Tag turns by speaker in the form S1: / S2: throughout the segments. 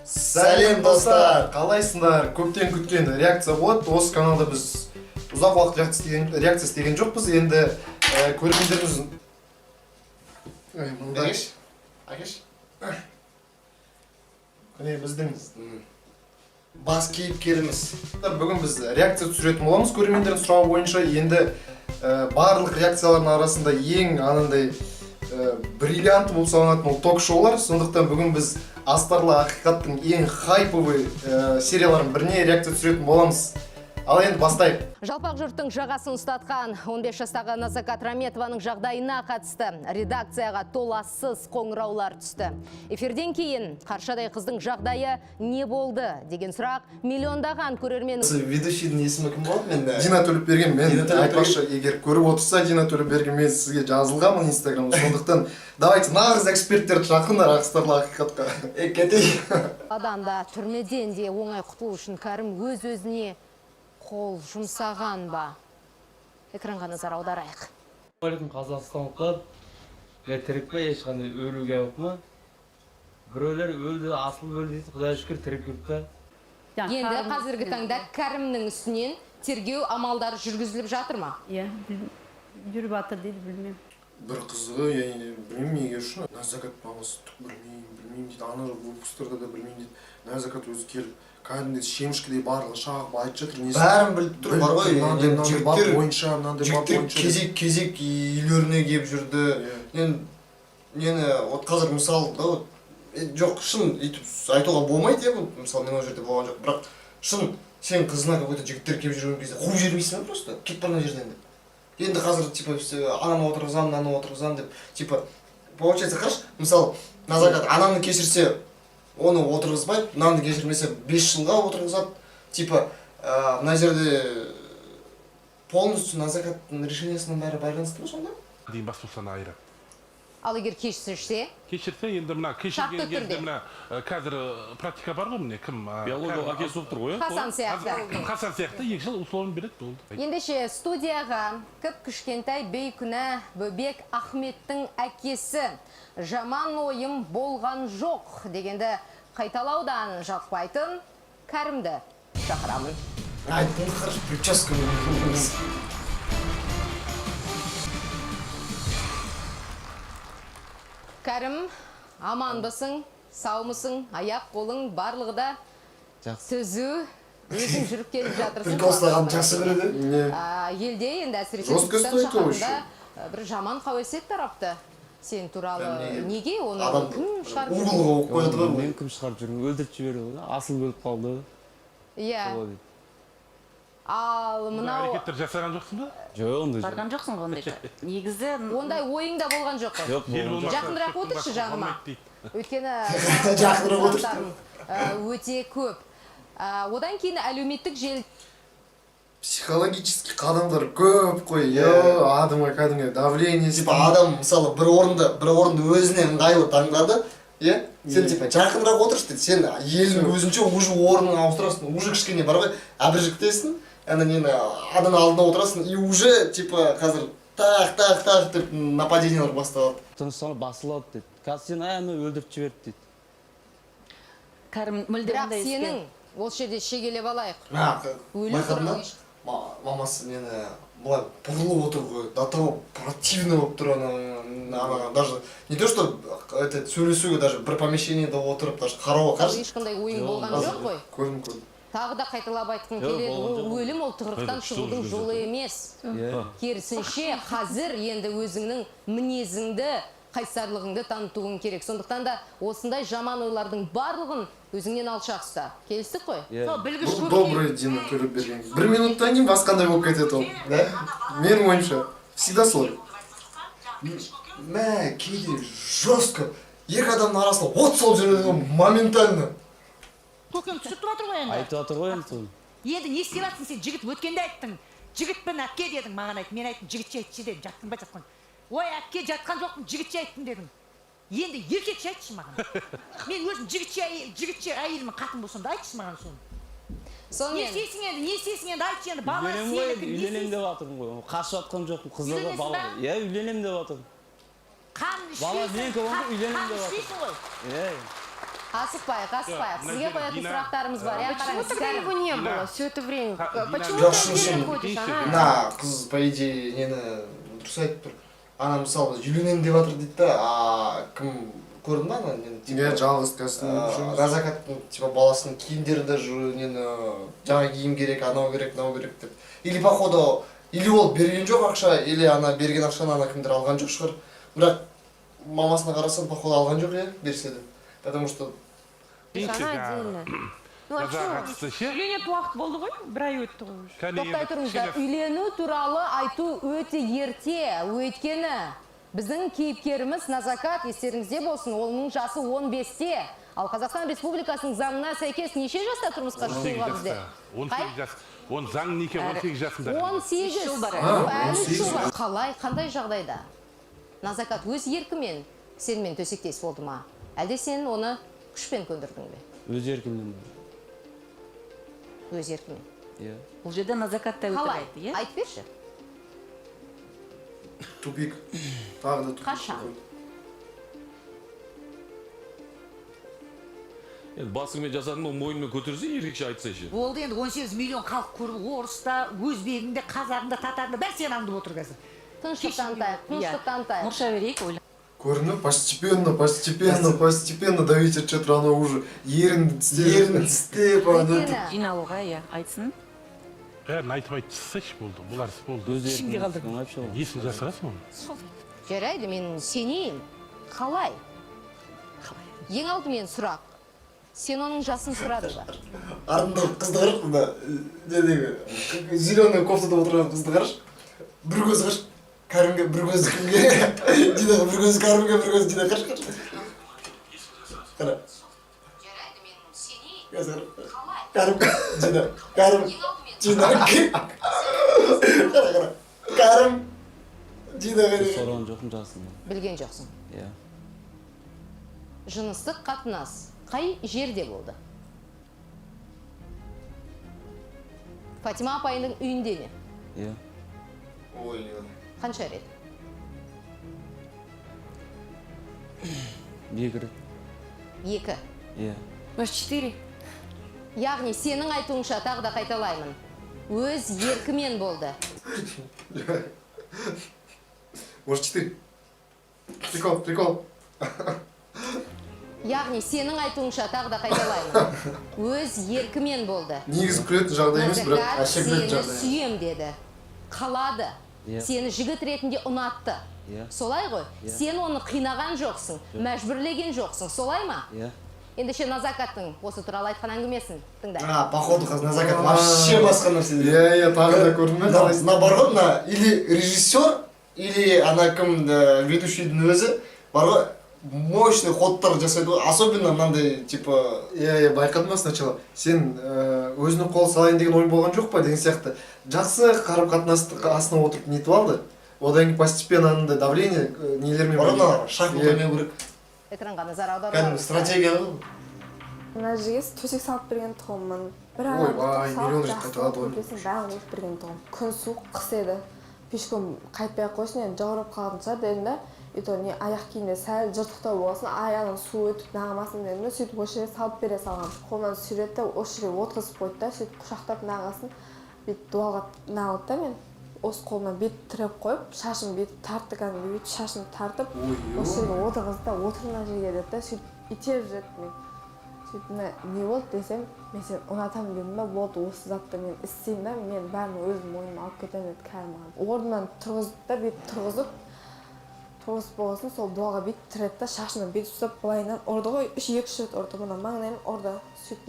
S1: Сәлем достар, қалайсыңдар? Көптен күткен реакция болады. Осы каналда біз ұзақ уақыт реакция істеген жоқпыз. Енді көрермендеріміз мындай Әкеш. Міне біздің бас кейіпкеріміз. Бүгін біз реакция түсіретін боламыз. Көрермендердің сұрауы бойынша енді барлық реакциялардың арасында ең анандай бриллиант болып саналатын ол ток-шоулар. Сондықтан бүгін біз Астарлы ақиқаттың ең хайповый серияларын біріне реакция түсіретін боламыз. Ал енді бастайық.
S2: Жалпақ жұрттың жағасын ұстатқан 15 жастағы Назакат Раметованың жағдайына қатысты редакцияға толассыз қоңыраулар түсті. Эфирден кейін қаршадай қыздың жағдайы не болды деген сұрақ миллиондаған көрермен.
S1: Ведущийдің есімі кім болды? Мен Дина Төлепберген. Мен айтпақшы, егер көріп отырса Дина Төлепберген, мен сізге жазылғанмын Инстаграмда. Сондықтан давайте нағыз эксперттерді шақырыңдар Астарлы ақиқатқа. Кетейік.
S2: Адамда түрмеден де оңай құтылу үшін Кәрім өз-өзіне қол жұмсаған ба? Экранға назар аударайық.
S3: Алейкум қазақстандықтар. Мен тірік па, ешқандай өлуге жоқ ма? Біреулер өлді, асыл өлді дейді, Құдай шүкір тірік жүріп па.
S2: Енді қазіргі таңда Кәрімнің үстінен тергеу амалдары жүргізіліп жатыр ма?
S4: Иә, жүріп жатыр дейді, білмеймін.
S1: Бір қызығы, білмеймін неге үшін. Назакат мамасы түк білмеймін дейді. Ана выпустарда да білмеймін дейді. Назакат өзі келіп, кәдімгідей шемішкедей барлығы шағып айтып жатыр.
S5: Бәрін біліп тұр, бар ғой.
S1: Мынандай бап бойынша, мынандай бап бойынша.
S5: Кезек үйлеріне келіп жүрді. Нені, қазір мысалы, жоқ, шын айтуға болмайды, мысалы мен ол жерде болған жоқ. Бірақ шын, сен қызына какой-то жігіттер келіп жүрген кезде қуып жібермейсің ба просто? Кет барған жерден. Енді қазір, типа, ананы отырғызам, мынаны отырғызам деп, типа, получается, қараш, мысалы, Назакат ананы кешірсе, оны отырғызбайды, мынаны кешірмесе 5 жылға отырғызады. Типа, мына жерде полностью Назакаттың решениесінің бәрі байланысты ма сонда?
S6: Дейін бас болсаны айырады.
S2: Ал егер кешірсе?
S6: Кешірсе, енді мына кешірген кезде мына қазір практика бар ғой міне, кім?
S7: Биология әкесі болып тұр ғой,
S2: Хасан сияқты.
S6: Хасан сияқты 2 жыл условно береді, болды.
S2: Ендеше студияға кішкентай бейкүнә Бөбек Ахметтің әкесі жаман ойым болған жоқ дегенді қайталаудан жақпайтын Кәрімді шақырамын.
S5: Айттың қараш, прическа
S2: Кәрім, аманбысың, саумысың, аяқ қолың барлығы да түзу, өзің жүріп келіп жатырсың.
S5: Приколстаған жақсы көреді.
S2: Елде енді әсіресе Түркістан шаһарында бір жаман қауесет тарапты. Сен туралы неге оны кім шығарып жүрді?
S5: Уғылға оқып қояды ғой.
S7: Мен кім шығарып жүрмін, өлдіріп жіберді, асыл өліп қалды.
S2: Иә. Ал мынау...
S6: Әрекеттер жасаған жоқсың ба?
S7: Жоқ, ондай жоқ.
S4: Барған жоқсың ондай. Негізі...
S2: Ондай ойыңда болған жоқ қой?
S7: Жоқ,
S2: жақындырақ отыршы жаныма. Өйткені
S5: жақындырақ отыршы.
S2: өте көп. Одан кейін әлеуметтік желі...
S1: Психологический қадамдар көп қой. Адамға кәдімгі давление.
S5: Типа адам, мысалы, бір орынды өзіне ыңғайлы таңдады. Сен типа жақындырақ отыршы дейді. Сен елдің өзінше уже орнын ауыстырасың. Уже кішкене бар ғой, әбіржіктесің. Адан алдына отырасың. И уже типа қазір тақ деп нападениялар басталады.
S7: Тыныштанып басылады дейді. Қазір сен аяғына өлдіріп жіберді дейді.
S4: Кәрім мүлдем
S2: Бірақ сенің осы жерде шегелеп алайық.
S5: Байқадың ба? Мамасы мені бұлай бұрылып отыр ғой. До того противно болып тұр ана. Даже не то что сөйлесуге даже бір помещениеде отырып даже қарауға қарсы.
S2: Ешқандай ойың болған жоқ қой?
S1: Көрдім.
S2: Тағы да қайталап айтқым келеді, өлім ол тығырықтан шығудың жолы емес. Керісінше қазір енді өзіңнің мінезіңді, қайсарлығыңды танытуың керек. Сондықтан да осындай жаман ойлардың барлығын өзіңнен алшақ ұста. Келістік қой?
S1: Добрый Дина Төлепберген. 1 минуттан кейін басқандай болып кетеді ол. Менің ойымша. Всегда солай. Кейде жестко. Екі адамның арасында от салып жүреді моментально.
S8: Көкем түсіп жатыр ғой енді.
S7: Айтып жатыр ғой енді.
S8: Енді не істеп жатсың сен? Жігіт өткенде айттың. Жігітпен әпке дедің, маған айт. Мен айттым жігітше айтшы дедім, жаттың ба жатқан. Ой, әпке жатқан жоқпын, жігітше айттым дедің. Енді еркекше айтшы маған. Мен өзім жігітше әйелімін қатын болсам да айтшы маған соны. Не істейсің енді айтшы енді, бала сенікі.
S7: Үйленем деп жатырмын ғой. Қашып жатқан жоқпын, қыздарға бала. Иә, үйленем деп жатырмын.
S8: Қан
S7: Бала
S8: ішпейсің,
S7: менікі болғанда үйленем деп
S8: қан ішпейсің ғой.
S2: Асықпайық. Сізге қоятын сұрақтарымыз бар.
S9: Почему тогда его не было все это время? Почему
S5: Жоқ,
S9: ты
S5: шын.
S9: отдельно ходишь?
S5: Мына қыз по идее нені дұрыс айтып тұр. Ана мысалы үйленемін деп жатыр дейді да, кім көрдің ба ана нені?
S1: Иә, жалғыз кәсіп.
S5: Назакаттың типа баласының киімдері де нені жаңа киім керек, анау керек, мынау керек деп. Или походу, или ол берген жоқ ақша, или ана берген ақшаны ана кімдер алған жоқ шығар. Бірақ мамасына қарасам, походу алған жоқ, иә, берсе де. Потому что
S9: Она отдельно. Ну а что? Үйлене уақыт болды ғой, бір ай өтті ғой уже.
S2: Тоқтай тұрыңыздар, үйлену туралы айту өте ерте. Өйткені біздің кейіпкеріміз Назакат, естеріңізде болсын, оның жасы 15-те. Ал Қазақстан Республикасының заңына сәйкес неше жаста тұрмысқа шығуға бізде?
S6: 18 жас. Он заң неке 18 жасында.
S2: 18 жыл бар. Әлі жыл бар. Қалай, қандай жағдайда? Назакат өз еркімен сенімен төсектес болды ма? Әлде сен оны күшпен көндірдің бе?
S7: Өз еркімнен бар.
S2: Өз еркімен.
S7: Иә.
S4: Бұл жерде Назакат та
S2: Қалай?
S4: өтірік айтты, иә?
S2: Айтып берші.
S1: Тупик. Тағы да тупик.
S2: Қашан?
S10: Енді басыңмен жасадың, ол мойнымен көтерсе, ерекше айтсайшы.
S8: Болды енді 18 миллион халық көріп, орыста, өзбегінде, қазағында, татарында бәрі сені аңдып отыр қазір.
S2: Тыныштық танытайық.
S4: Мұрша берейік, ойла.
S1: Көрініп, постепенно до вечер что-то ана уже ерінді тістеп,
S4: Жиналуға, иә, айтсын.
S6: Бәрін айтып айтсайшы болды, бұлар іс болды.
S7: Өз еркімнен вообще ол.
S6: Есін жасырасың оны?
S2: Жарайды, мен сенейін. Қалай? Ең алдымен сұрақ. Сен оның жасын сұрады ба?
S5: артында қызды қараш, мына недегі зеленый кофтада отырған қызды қараш. Бір көзі қараш. Кәрімге, бір көзі кімге? Динаға бір көзі Кәрімге, бір көзі Дина қараш. Қара.
S2: Жарайды, мен сенейін.
S5: Қазір Кәрім, Дина, Кәрім, Дина. Қара. Кәрім, Дина қараш.
S7: Сұраған жоқпын жасын.
S2: Білген жоқсың.
S7: Иә.
S2: Жыныстық қатынас қай жерде болды? Фатима апайының үйінде ме?
S7: Иә.
S5: Ой,
S2: Қанша рет?
S7: 2 рет.
S2: 2.
S7: Иә.
S9: Может, 4?
S2: Яғни сенің айтуыңша тағы да қайталаймын. Өз еркімен болды.
S1: Может, 4. Прикол.
S2: Яғни сенің айтуыңша тағы да қайталаймын. Өз еркімен болды.
S1: Негізі күлетін жағдай емес, бірақ
S2: Назакат
S1: әше күлетін
S2: сені
S1: жағдай.
S2: сүйем деді. Қалады.
S7: Иә.
S2: Сені жігіт ретінде ұнатты.
S7: Иә.
S2: Солай ғой?
S7: Иә.
S2: Сен оны қинаған жоқсың, мәжбүрлеген жоқсың. Солай ма?
S7: Иә.
S2: Ендеше Назакаттың осы туралы айтқан әңгімесін тыңда.
S5: Походу қыз Назакат вообще басқа нәрсе.
S1: Иә, тағы да көрдің бе?
S5: Мына бар ғой, мына или режиссер, или ана кім ведущийдің өзі бар ғой, мощный ходтар жасайды ғой, особенно мынандай типа.
S1: Иә, байқадым ба сначала. Сен өзінің қол салайын деген ойың болған жоқ па деген сияқты. Жақсы қарым-қатынасты астына отырып нетіп алды. Одан кейін постепенно андай давление нелермен
S5: Барына шаг ойнау керек.
S2: Экранға назар аудару.
S5: Кәдімгі стратегия ғой.
S9: Мына жерге төсек салып берген тұғыммын. Бір
S1: Ойбай, миллион рет қайталады ғой.
S9: бәрін өтіп берген тұғым. Күн суық, қыс еді. Пешком қайтпай ақ қойсын, енді жаурап қалатын шығар дедім да. Не аяқ киімде сәл жыртықтау болғасын, аяғынан су өтіп нағымасын дедім да, сөйтіп осы жерге салып бере салған. Қолынан сүйретті, осы жерге отқызып қойды да, сөйтіп құшақтап нағасын, бет дуалға нағылды да мен. Осы қолынан бет тіреп қойып, шашын бет тартты кәдімгі бет шашын тартып, осы жерге отырғызды да, отырына жерге деді да, сөйтіп итеріп жүрді мен. Сөйтіп не болды десем, мен сен ұнатамын дедім ба, болды осы затты мен істеймін да, мен бәрін өзім мойныма алып кетемін деді Кәрім ағам. Орнынан тұрғызды да, бет тұрғызып болғасын, сол дуалға бет тіреді да, шашынан бет ұстап былайынан ұрды ғой, 2-3 рет ұрды, бұна маңнайын ұрды. Сөйтіп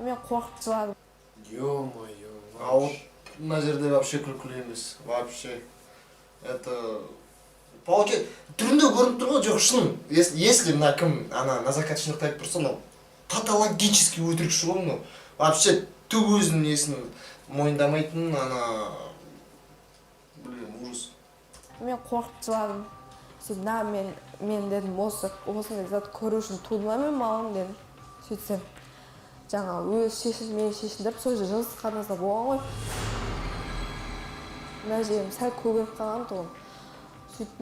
S9: мен қорқып жыладым.
S1: Ё-моё.
S5: А вот на жерде вообще күлкілі емес, вообще. Это получается, түрінде көрініп тұр ғой, жоқ шын. Если мына кім, ана Назакат шындықты айтып тұрса, мынау патологически өтірікші ғой мынау. Вообще түк өзінің несін мойындамайтын, ана ужас.
S9: Мен қорқып жыладым. Сөйтіп, мен дедім, осындай зат көру үшін тудым ба мен мамам дедім. Сөйтсем, жаңа өз шешім, мен шешіндіріп, сол жерде жыныстық қатынаста болған ғой. Мына жерім сәл көгеріп қалған тұғын. Сөйтіп,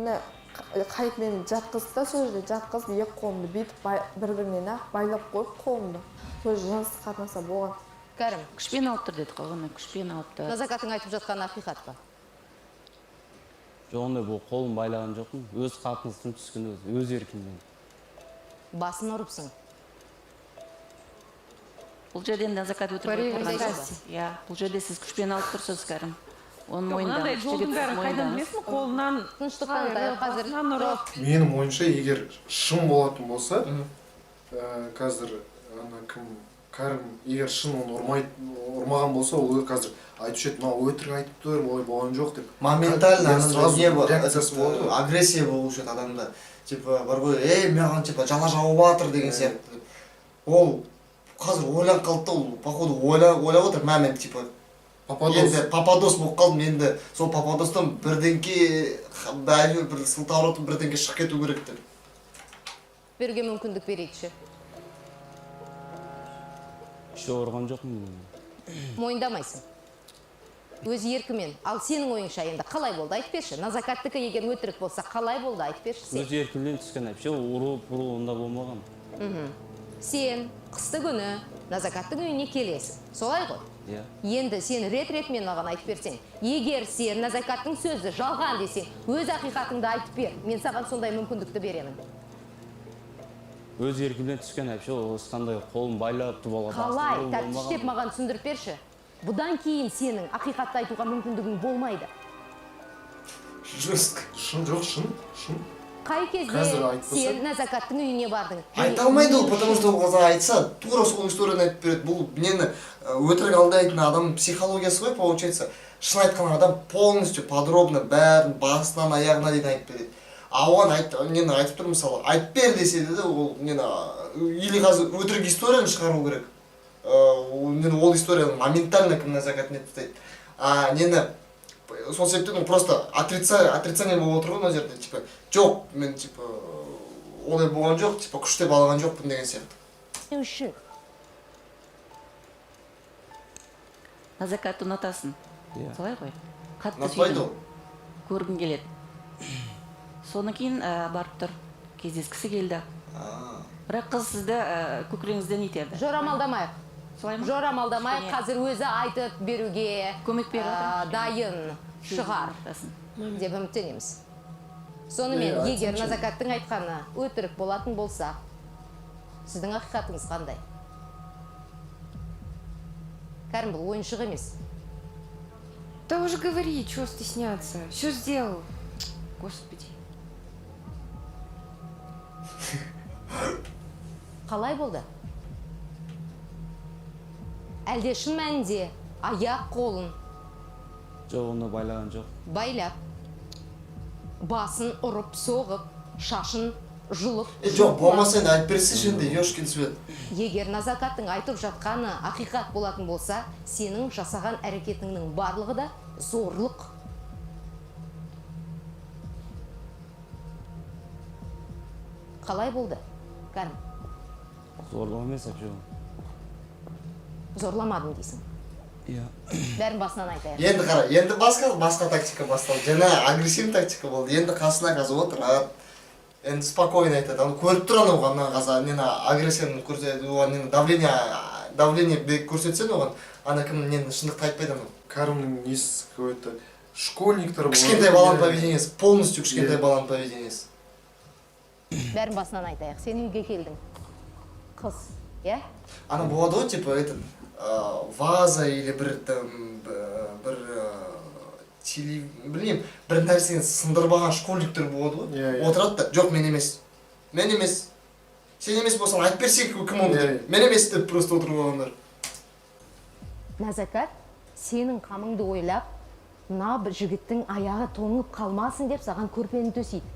S9: қайып мені жатқызды да сол жерде жатқызып екі қолымды бүйтіп бір бірінен байлап қойып қолымды сол жерде жыныстық қатынаса болған.
S2: Кәрім,
S4: күшпен алып тұр деді ғой, оны күшпен алып тұр.
S2: Назакаттың айтып жатқаны ақиқат па?
S7: Жоқ, ондай бұл қолын байлаған жоқпын. Өз қатыныстың түскен өз еркіммен.
S2: Басын ұрыпсың.
S4: Бұл жерде назакат өтірік айтып. Иә, бұл жерде сіз күшпен алып тұрсыз, Кәрім. Оның мойнында.
S8: жолдың бәрін қайдан білесің, қолынан
S2: Тыныштық танытайық қазір.
S1: Менің ойымша, егер шын болатын болса, қазір Кәрім егер шын оны ұрмаған болса, ол қазір айтушы еді, мынау өтірік айтып тұр, олай болған жоқ деп.
S5: Моментально агрессия болушы еді адамда. Типа бар ғой, маған типа жала жауып жатыр деген сияқты. Ол қазір ойланып қалды, ол походу ойлап отыр, мен типа енді пападос болып қалдым, енді сол пападостан бірдеңке бір сылтауратып бірдеңке шығып кету керек деп.
S2: Беруге мүмкіндік берейікші.
S7: Ше ұрған жоқпын.
S2: Мойындамайсың. Өз еркімен. Ал сенің ойыңша енді қалай болды? Айтып берші. Назакаттікі егер өтірік болса, қалай болды? Айтып берші сен.
S7: Өз еркімнен түскен әпше, ұру онда болмаған.
S2: Сен қысты күні Назакаттың үйіне келесің. Солай ғой?
S7: Иә.
S2: Енді сен рет-ретмен маған айтып берсең, егер сен Назакаттың сөзі жалған десең, өз ақиқатыңды айтып бер. Мен саған сондай мүмкіндікті беремін.
S7: Өз еркімнен түскен әпше, осқандай қолын байлапты болған.
S2: Қалай? Тәптіштеп маған түсіндіріп берші. Бұдан кейін сенің ақиқатты айтуға мүмкіндігің болмайды.
S5: Жестко.
S1: Шын жоқ, шын.
S2: Қай кезде сен Назакаттың үйіне бардың?
S5: Айта алмайды ол, потому что ол қазір айтса, тура сол историяны айтып береді. Бұл нені өтірік алдайтын адам психологиясы ғой, получается. Шын айтқан адам полностью подробно бәрін басынан аяғына дейін айтып береді. А оған нені айтып тұр, мысалы, айтып бер десе де, ол нені, или қазір өтірік историяны шығару керек. Ол историяны моментально кім Назакат не тастайды. А нені, сол себептен просто отрицание болып отыр ғой мына жерде, типа, жоқ, мен типа олай болған жоқ, типа күштеп алған жоқпын деген сияқты.
S2: Не үшін?
S4: Назакатты ұнатасың. Солай ғой. Қатты
S5: Ұнатпайды ол.
S4: көргің келеді. Содан кейін барып тұр, кездескісі келді. Бірақ қыз сізді көкірегіңізден итерді.
S2: Жорамалдамайық.
S4: Солай ма?
S2: Жорамалдамайық, қазір өзі айтып беруге
S4: көмек беріп
S2: дайын шығар деп үміттенеміз. Сонымен, егер Назакаттың айтқаны өтірік болатын болса, сіздің ақиқатыңыз қандай? Кәрім, бұл ойыншық емес.
S9: Да уже говори, чего стесняться? Что сделал? Господи.
S2: Қалай болды? Әлде шын мәнінде аяқ қолын
S7: Жоқ, оны байлаған жоқ.
S2: байлап, басын ұрып, соғып, шашын жұлып.
S5: Жоқ, болмаса енді айтып берсеші енді, ешкін свет.
S2: Егер Назакаттың айтып жатқаны ақиқат болатын болса, сенің жасаған әрекетіңнің барлығы да зорлық. Қалай болды? Кәрім?
S7: Зорлау емес әпше.
S2: Зорламадым дейсің.
S7: Иә.
S2: Бәрін басынан айтайық.
S5: Енді қара, енді басқа тактика басталды. Жаңа агрессивный тактика болды. Енді қасына қазір отырады. Енді спокойно айтады. Аны көріп тұр анау ғана қазір нені агрессияны көрсетеді, оған нені давление көрсетсең оған, ана кім нені шындықты айтпайды анау.
S1: Кәрімнің несі какой-то школьниктер болады.
S5: Кішкентай баланың поведениесі, полностью кішкентай баланың поведениесі.
S2: Бәрін басынан айтайық. Сен үйге келдің. Қыз, иә?
S5: Ана болады ғой, типа, ваза или бір білмеймін, бір нәрсені сындырбаған школьниктер болады ғой. Отырады да, жоқ, мен емес. Мен емес. Сен емес болсаң, айтып берсек кім онда? Мен емес деп просто отырып алғандар.
S2: Назакат, сенің қамыңды ойлап, мына бір жігіттің аяғы тоңып қалмасын деп саған көрпені төсейді.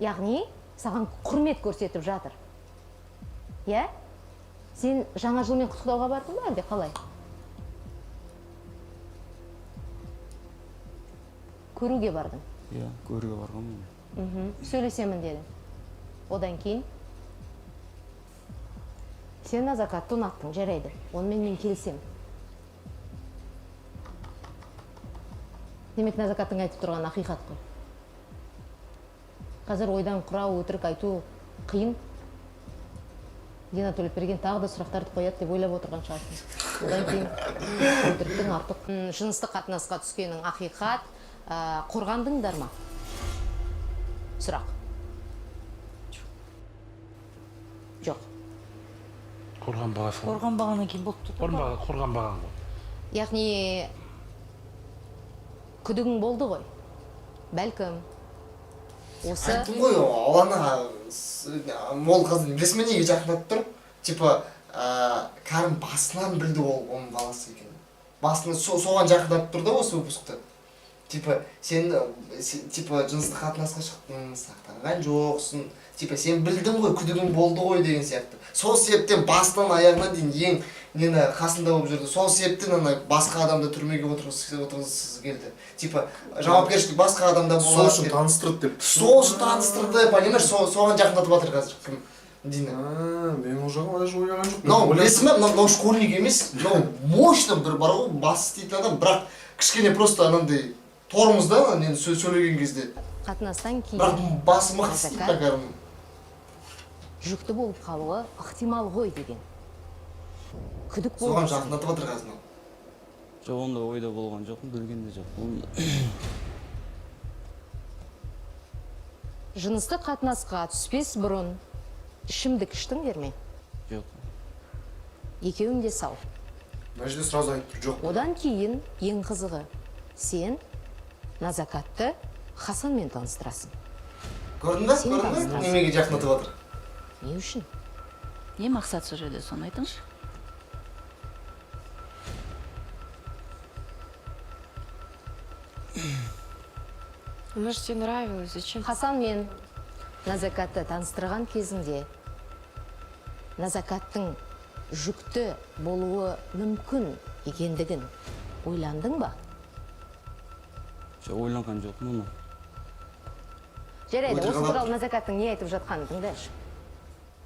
S2: Яғни, саған құрмет көрсетіп жатыр. Иә? Сен жаңа жылмен құттықтауға бардың ба, әлде қалай? Көруге бардың?
S7: Иә, көруге барғанмын.
S2: Сөйлесемін дедің. Одан кейін? Сен Назакатты ұнаттың, жарайды. Онымен мен келісемін. Демек, Назакаттың айтып тұрған ақиқат қой. Қазір ойдан құра өтірік айту қиын. Дина Төлепберген тағы да сұрақтарды қояды деп ойлап отырған шығарсың. Одан кейін өтіріктің артық. Жыныстық қатынасқа түскенің ақиқат, қорғандыңдар ма? Сұрақ. Жоқ.
S6: Қорғанбағансың.
S8: Қорғанбағаннан кейін болып тұр.
S6: Қорғанбаған ғой.
S2: Яғни күдігің болды ғой. Бәлкім. Осы
S5: айттым ғой алана мол қызды білесің бе неге жақындатып тұр? Типа кәрім басынан білді ол оның баласы екенін. Басынан соған жақындатып тұр да осы выпускты. Типа сен типа жыныстық қатынасқа шықтың, сақтанған жоқсың. Типа сен білдің ғой, күдігің болды ғой деген сияқты. Сол себептен бастан аяғына дейін ең нені қасында болып жүрді. Сол себептен ана басқа адамды түрмеге отырғызғысы келді. Типа жауапкершілік басқа адамда болады.
S1: Сол үшін таныстырды деп.
S5: Сол үшін таныстырды, понимаешь? Соған жақындатып жатыр қазір кім? Дина.
S1: Мен ол жағын даже ойлаған жоқпын.
S5: Мынау білесің бе, мынау школьник емес. Мынау мощно бір бар ғой, бас істейтін адам, бірақ кішкене просто анандай тормоз да, нені сөйлеген кезде.
S2: қатынастан кейін
S5: Бірақ басы мықты істейді да кәдімгі.
S2: жүкті болып қалуы ықтимал ғой деген. Күдік
S5: Соған
S2: болып
S5: жақындатып жатыр қазір.
S7: Жоқ, ондай ойда болған жоқпын, білген де жоқпын.
S2: жыныстық қатынасқа түспес бұрын ішімдік іштіңдер ме?
S7: Жоқ.
S2: Екеуің де сау.
S1: Мына жерде сразу айтып жоқ.
S2: Одан кейін ең қызығы, сен Назакатты Хасанмен таныстырасың.
S5: Көрдің бе? Көрдің бе? Немеге жақындатып жатыр.
S2: Не үшін?
S4: Не мақсат сол жерде, соны айтыңызшы.
S9: Может, тебе нравилось? Зачем?
S2: Хасан мен Назакатты таныстырған кезінде Назакаттың жүкті болуы мүмкін екендігін ойландың ба?
S7: Жоқ, ойланған жоқпын оны.
S2: Жарайды, осы туралы Назакаттың не айтып жатқанын тыңдашы.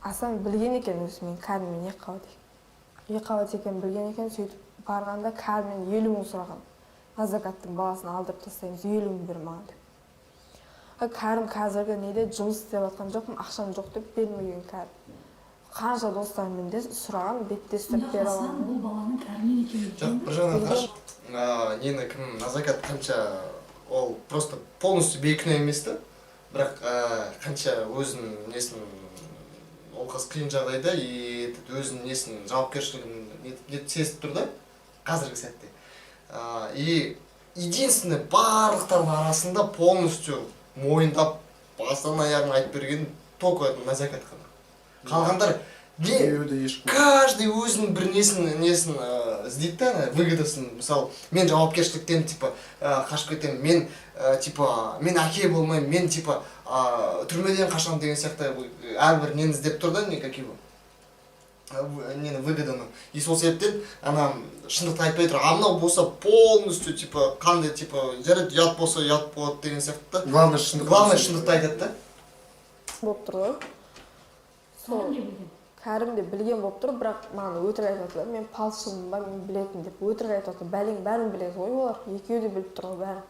S9: Асан білген екен өзі мен кәріммен екіқабат екенін білген екен, сөйтіп барғанда кәріммен 50 мың сұраған. Назакаттың баласын алдырып тастаймыз, 50 мың бер маған деп. Кәрім қазіргі неде жұмыс істеп жатқан жоқпын, ақшам жоқ деп бермеген кәрім. Қанша достарыммен де сұраған, беттестіріп бере аламын.
S8: Бұл баланың кәрімнен екенін
S5: Жоқ, бір жағынан қарашы. Нені кім Назакат қанша ол просто полностью бейкүнә емес та. Бірақ қанша өзінің несін ол қыз қиын жағдайда өзінің несін жауапкершілігін сезіп тұр да қазіргі сәтте. И единственный барлықтардың арасында полностью мойындап бастан аяғын айтып берген только Назакат қана. Қалғандар каждый өзінің бір несін іздейді да, выгодасын. Мысалы, мен жауапкершіліктен типа қашып кетемін, мен типа мен әке болмаймын, мен типа түрмеден қашамын деген сияқты әрбір нені іздеп тұр да, какие нені выгоданы. И сол себептен ана шындықты айтпай тұр. Мынау болса полностью типа қандай типа жарайды ұят болса ұят болады деген сияқты.
S1: Главное
S5: шындықты айтады да.
S9: Болып тұр ғой. Сол кәрім де білген болып тұр, бірақ маған өтірік айтып жатыр. Мен палшымын ба, мен білетін деп өтірік айтып жатыр. Бәрін біледі ғой олар. Екеуі де біліп тұр ғой бәрін.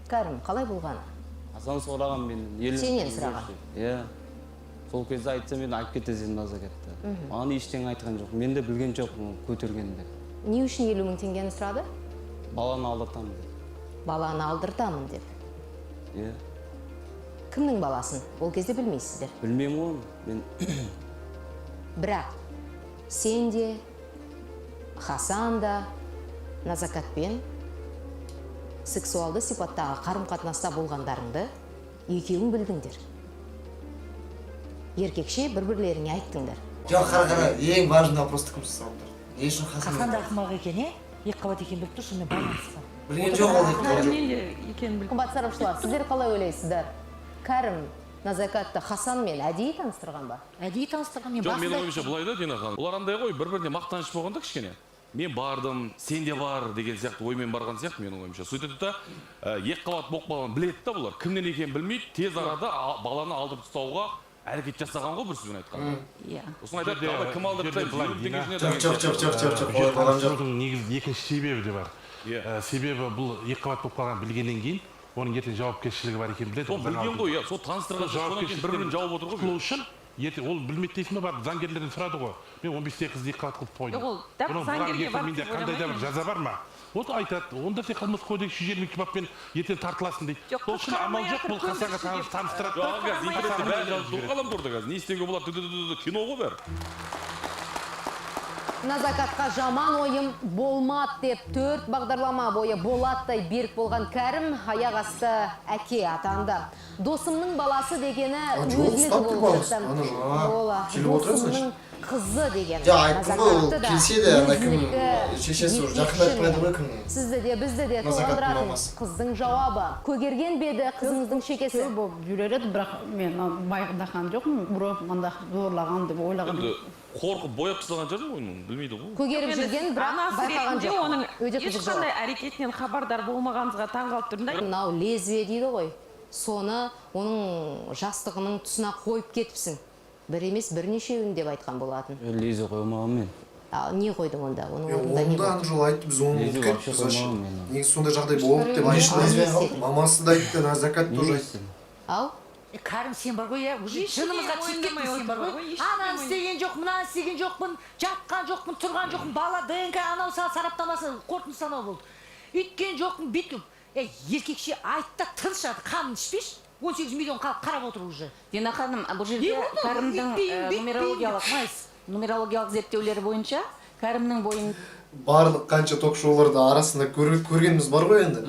S2: Кәрім, қалай болғаны?
S7: Асан сұраған менен.
S2: Сенен сұраған?
S7: Иә. Сол кезде айтса мен айтып кетесің Назакатты. Маған ештеңе айтқан жоқ. Мен де білген жоқпын көтергенде.
S2: Не үшін 50 мың теңгені сұрады?
S7: Баланы алдыртамын деп.
S2: Баланы алдыртамын деп.
S7: Иә.
S2: Кімнің баласын? Ол кезде білмейсіздер.
S7: Білмеймін ғой мен.
S2: Бірақ сен де, Хасан да Назакатпен сексуалды сипаттағы қарым-қатынаста болғандарыңды екеуің білдіңдер. Еркекше бір-бірлеріңе айттыңдар.
S5: Жоқ, қара, ең важный вопросты кім салып тұр? Не үшін
S8: Хасан да ақымақ екен, екіқабат екенін біліп тұр, сонымен байланысты.
S5: Білген жоқ ол
S2: Қымбат сарапшылар, сіздер қалай ойлайсыздар? Кәрім Назакатты Хасанмен әдейі таныстырған ба?
S8: Әдейі таныстырған, мен
S10: Жоқ, менің ойымша былай да, Дина ханым. Олар андай ғой, бір-біріне мақтаныш болғанда кішкене. Мен бардым, сен де бар деген сияқты оймен барған сияқты менің ойымша. Сөйтеді да, екіқабат болып қалғанын біледі да бұлар. Кімнен екенін білмейді, тез арада баланы алдырып тастауға әрекет жасаған ғой, бір сөзбен айтқанда.
S4: Иә.
S10: Сосын айтады, кім алдырып
S6: Негізі екінші себебі де бар. Себебі бұл екіқабат болып қалған білгеннен кейін оның ертең жауапкершілігі бар екенін біледі.
S10: Соны білген ғой, иә. Сол таныстырған соң бір-бірін жауып отыр ғой.
S6: Құтылу үшін ертең ол білмейді дейсің ба, барып заңгерлерден сұрады ғой. Мен 15-те қызды екі қабат қылып қойдым.
S4: Жоқ, ол дәп заңгерге барып
S6: менде қандай да бір жаза бар ма? Вот айтады, онда сен қылмыстық кодекс 120 баппен ертең тартыласың дейді.
S4: Сол
S6: үшін амал жоқ, бұл қасаға таныстырады.
S10: Жоқ, қазір интернетте бәрі жазылып ғаламторда қазір. Не істеуге болады? Кино ғой бәрі.
S2: Назакатқа жаман ойым болмады деп 4 бағдарлама бойы болаттай берік болған Кәрім аяқ асты әке атанды. Досымның баласы дегені өзіне де болып шықты. Досымның қызы деген.
S5: Айттым ғой, ол келсе де, ана кім шешесі жақын айтпайды ғой кім.
S2: Сізді де, бізді де толғандыратын қыздың жауабы. Көгерген беді қызыңыздың шекесі.
S11: Жүрер еді, бірақ мен байқаған жоқпын, ұрып, мында зорлаған деп ойлаған.
S10: Қорқып бояп тастаған шығар ғой, білмейді ғой.
S2: Көгеріп жүрген, бірақ байқаған жоқ.
S4: Оның ешқандай әрекетінен хабардар болмағаныңызға таңғалып тұрмын да.
S2: Мынау лезвие дейді ғой. Соны оның жастығының тұсына қойып кетіпсің. Бір емес, бірнешеуін деп айтқан болатын.
S7: Лезе қоймағам мен.
S2: Не қойдың онда? Оның орнында не
S1: болды? Аны жол айтты, біз оны ұмытып негізі сондай жағдай болды деп айтты. Мамасы да айтты, Назакат тоже айтты.
S2: Ау?
S8: Кәрім, сен бар ғой, уже жынымызға тиіп кеттің сен бар ғой. Ананы істеген жоқпын, мынаны істеген жоқпын, жатқан жоқпын, тұрған жоқпын, бала ДНК анау сараптамасы қорытындысы анау болды. Үйткен жоқпын, бүйткен. Еркекше айтты, тыныш жады, қанын ішпеш. 18 миллион қарап отыр уже.
S4: Дина ханым, бұл жерде Кәрімнің нумерологиялық зерттеулері бойынша Кәрімнің бойын
S1: барлық қанша ток-шоуларда арасында көргеніміз бар ғой енді.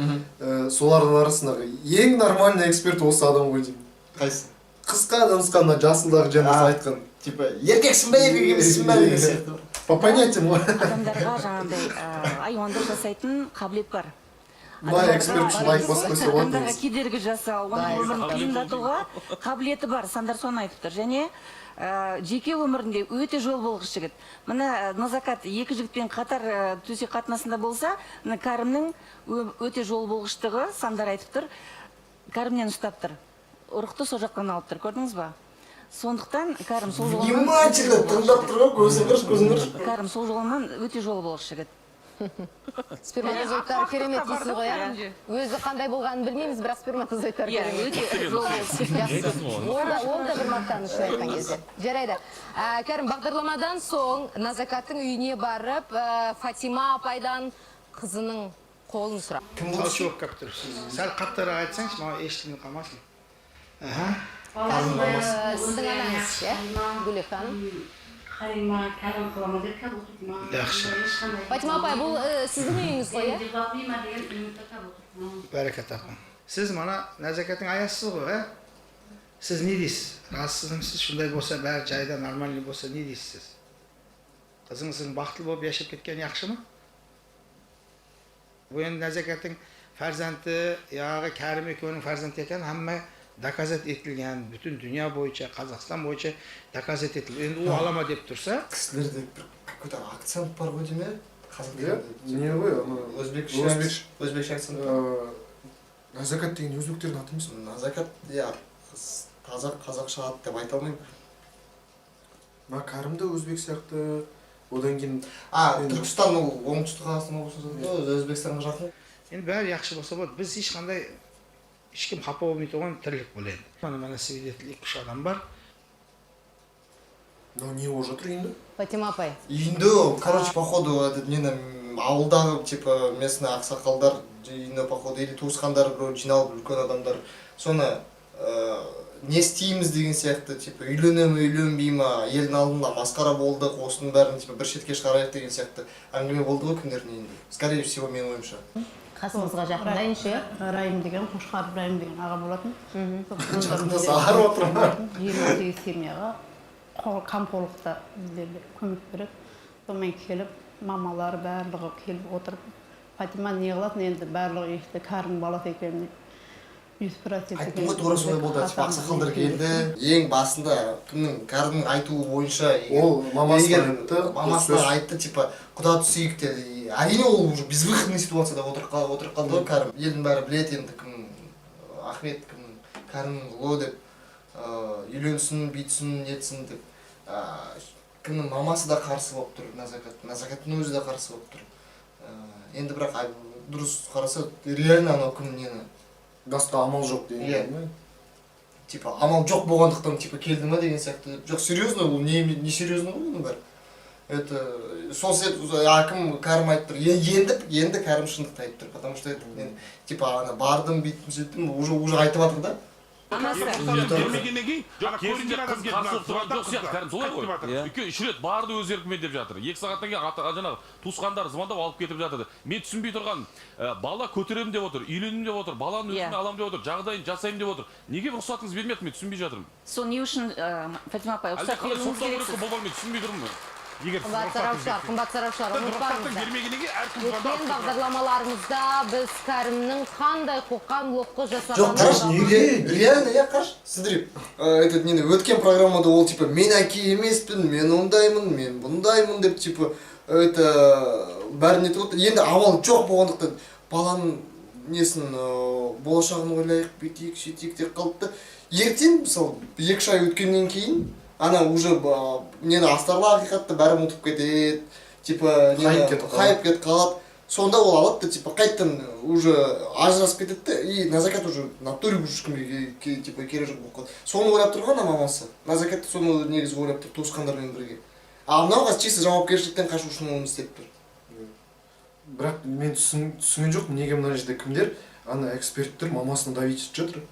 S1: Солардың арасындағы ең нормальный эксперт осы адам ғой деймін.
S5: Қайсы?
S1: Қысқа данысқанда жасылдағы жаңағы айтқан.
S5: Типа, еркексің бе, еркек емессің бе деген сияқты.
S1: По понятиям ғой.
S4: Адамдарға жаңағындай айуандық жасайтын қабілет бар.
S1: Мына эксперт үшін лайк басып қойса болады.
S4: Адамдарға кедергі жасау, оның өмірін қиындатуға қабілеті бар, сандар соны айтып тұр. Және жеке өмірінде өте жол болғыш жігіт. Мына Назакат екі жігітпен қатар төсек қатынасында болса, Кәрімнің өте жол болғыштығы сандар айтып тұр. Кәрімнен ұстап тұр. Ұрықты сол жақтан алып тұр, көрдіңіз ба? Сондықтан Кәрім сол жолынан...
S5: Внимательно тыңдап тұр ғой, көзін ұрш.
S4: Кәрім сол жолынан өте жол болғыш жігіт.
S2: Сперматозоидтар керемет дейсіз ғой, өзі қандай болғанын білмейміз, бірақ сперматозоидтар керемет. Ол да бір мақтаныш айтқан кезде. Жарайды. Кәрім, бағдарламадан соң Назакаттың үйіне барып, Фатима апайдан қызының қолын сұрап.
S5: Кім бұл
S12: Жоқ кәп тұр. Сәл қаттырақ айтсаңшы, маған ешкімнен қалмасын.
S2: Сіздің анаңыз, Гүлек ханым?
S11: Қарима, кәрім қыламы деп кәп отырма.
S12: Жақсы.
S2: Фатима апай, бұл сіздің үйіңіз ғой,
S12: Бәрекет апам. Сіз мана Назакаттың аясыз ғой, Сіз не дейсіз? Рассызымсыз, шындай болса, бәрі жайда нормальный болса, не дейсіз сіз? Қызыңыздың бақытты болып яшап кеткен яқшы ма? Бұл енді Назакаттың фәрзанты, яғы Кәрім екеуінің фәрзанты екен, hamma доказать етілген, бүтін дүния бойынша, Қазақстан бойынша доказать етілген. Енді ол алама деп тұрса...
S5: Кісілерде бір какой-то акцент бар ғой деме?
S1: Не ғой,
S5: өзбекше акцент.
S1: Назакат деген өзбектердің аты емес?
S5: Назакат, қазақша ат деп айта алмаймын.
S1: Кәрім де өзбек сияқты, одан кейін...
S5: Түркістан ол оңтүстік Қазақстан облысы, Өзбекстанға жақын.
S12: Енді бәрі яқшы болса болады. Біз ешқандай ешкім қапа болмайды оған тірлік болады. Мана свидетель 2-3 адам бар.
S1: Не болып жатыр үйінде?
S2: Фатима апай.
S5: Үйінде, короче, походу, ауылдағы, типа, местный ақсақалдар үйінде, походу, или туысқандар біреу жиналып үлкен адамдар. Соны не істейміз деген сияқты, типа, үйленбей ма, елдің алдында масқара болдық, осының бәрін, типа, бір шетке шығарайық деген сияқты әңгіме болды ғой күндердің үйінде. Скорее всего, менің ойымша.
S2: Қасыңызға жақындайыншы?
S11: Райым деген, Қошқар Райым деген аға болатын.
S1: Жақындасы ағарып отырмын.
S11: 28 семьяға қамқорлықта біздерге көмек береді. Сонымен келіп, мамалары барлығы келіп отырып, Фатима не қылатын енді барлығы ешті Кәрім баласы екенін.
S5: Айттым ғой, тура солай болды, ақсақалдар келді. Ең басында кімнің Кәрімнің айтуы бойынша
S1: ол мамасына
S5: айтты, типа, құда түсейік деді. Әрине ол уже безвыходный ситуацияда отырып қалды ғой Кәрім. Елдің бәрі біледі енді кім Ахмет, кім Кәрімнің ұлы деп, үйленсін, бүйтсін, нетсін деп. Кімнің мамасы да қарсы болып тұр, Назакаттың өзі де қарсы болып тұр. Енді бірақ дұрыс қараса, реально анау кім нені
S1: гаста амал жоқ
S5: Иә.
S1: деген.
S5: Типа амал жоқ болғандықтан типа келді ма деген сияқты. Жоқ, серьезно, бұл не серьезно ғой бұның бәрі. Это сол себепті әкім Кәрім айтып тұр. Енді Кәрім шындықты айтып тұр, потому что это мен типа ана бардым, бүйттім, сөйттім, уже айтып жатыр да.
S6: Бермегеннен кейін
S10: керісінше қыз қарсы тұрған жоқ сияқты кәрім солай ғой. Өйткені 3 рет барды өз еркімен деп жатыр. 2 сағаттан кейін жаңағы туысқандар звондап алып кетіп жатыр. Мен түсінбей тұрған бала көтеремін деп отыр, үйленемін деп отыр, баланы өзіме аламын деп отыр, жағдайын жасаймын деп отыр. Неге рұқсатыңыз бермеді, мен түсінбей жатырмын.
S4: Сол не үшін Фатима апай
S10: Әлде қалай соттау керек пе, болмай, мен түсінбей тұрмын.
S2: Қымбат сарапшылар, ұмытпаңыздар.
S6: Бермегеннен кейін әркім
S2: Өткен бағдарламаларымызда біз Кәрімнің қандай қоқан-лоққы
S5: Жоқ,
S2: жасағанын
S5: қараш, реально, я қараш, сіздер этот нені өткен программада ол типа мен әке емеспін, мен ондаймын, мен бұндаймын деп типа это бәрін етіп отыр. Енді амал жоқ болғандықтан баланың несін болашағын ойлайық, бүйтейік, сөйтейік деп қалды. Ертең мысалы 2 ай өткеннен кейін ана уже нені астарлы ақиқатты бәрі ұмытып кетеді, типа хайып кетіп қалады. Сонда ол алады да типа қайттан уже ажырасып кетеді и на закат уже натуре уже ешкімге типа керек жоқ болып қалады. Соны ойлап тұрған мамасы. На закатта соны негізі ойлап тұр туысқандармен бірге. А мынауға чисто жауапкершіліктен қашу үшін оны істеп тұр.
S1: Бірақ мен түсінген жоқпын, неге мына жерде кімдер ана эксперттер мамасына давить етіп жатыр.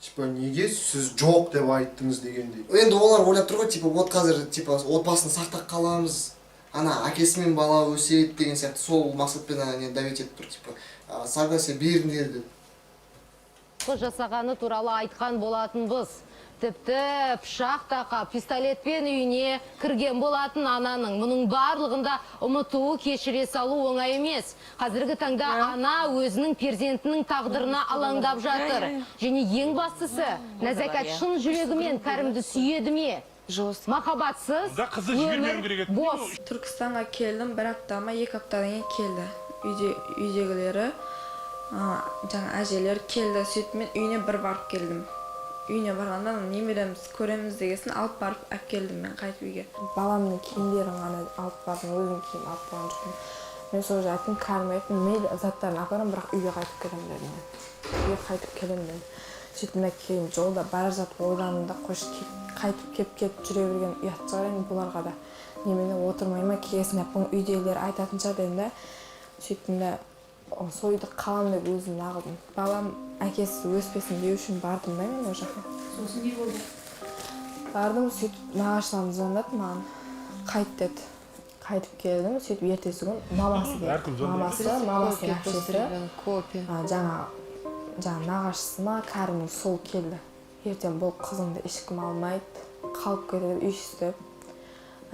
S1: Типа неге сіз жоқ деп айттыңыз дегендей.
S5: Енді олар ойлап тұр ғой, типа вот қазір типа отбасын сақтап қаламыз. Ана әкесімен бала өседі деген сияқты сол мақсатпен ана давить етіп тұр, типа согласие беріңдер деп.
S2: жасағаны туралы айтқан болатынбыз. Тіпті пышақ тақап, пистолетпен үйіне кірген болатын ананың. Мұның барлығында ұмытуы, кешіре салу оңай емес. Қазіргі таңда ана өзінің перзентінің тағдырына алаңдап жатыр. Және ең бастысы, Нәзәкат шын жүрегімен Кәрімді сүйеді ме? Махаббатсыз өмір бос.
S9: Түркістанға келдім, 1 апта ма 2 аптадан кейін келді. Үйдегілері, жаңа әжелер келді, сөйтіп мен үйіне бір барып келдім. Үйіне барғанда немереміз көреміз дегесін алып барып әп келдім мен қайтып үйге. Баламның киімдерін ғана алып бардым, өзім киім алып барған жоқпын. Мен сол жерде айттым, Кәрім айттым, мейлі заттарын апарам, бірақ үйге қайтып келемін дедім. Үйге қайтып келемін дедім. Сөйтіп мына кейін жолда бара жатып ойландым да, қош қайтып кеп жүре берген ұят шығар енді бұларға да. Немене отырмай ма, кегесін әппің үйдегілер айтатын шығар дедім да. Сөйттім де сол үйді қалам деп өзім нағылдым. Балам әкесі өспесін деу үшін бардым да мен ол жаққа.
S13: Сосын не болды?
S9: Бардым, сөйтіп нағашыларым звондады маған. Қайт деді. Қайтып келдім, сөйтіп ертесі күн мамасы келді. Мамасының әпшесі, жаңа нағашысы ма, Кәрімнің сол келді. Ертең бұл қызыңды ешкім алмайды, қалып кетеді, үй істеп.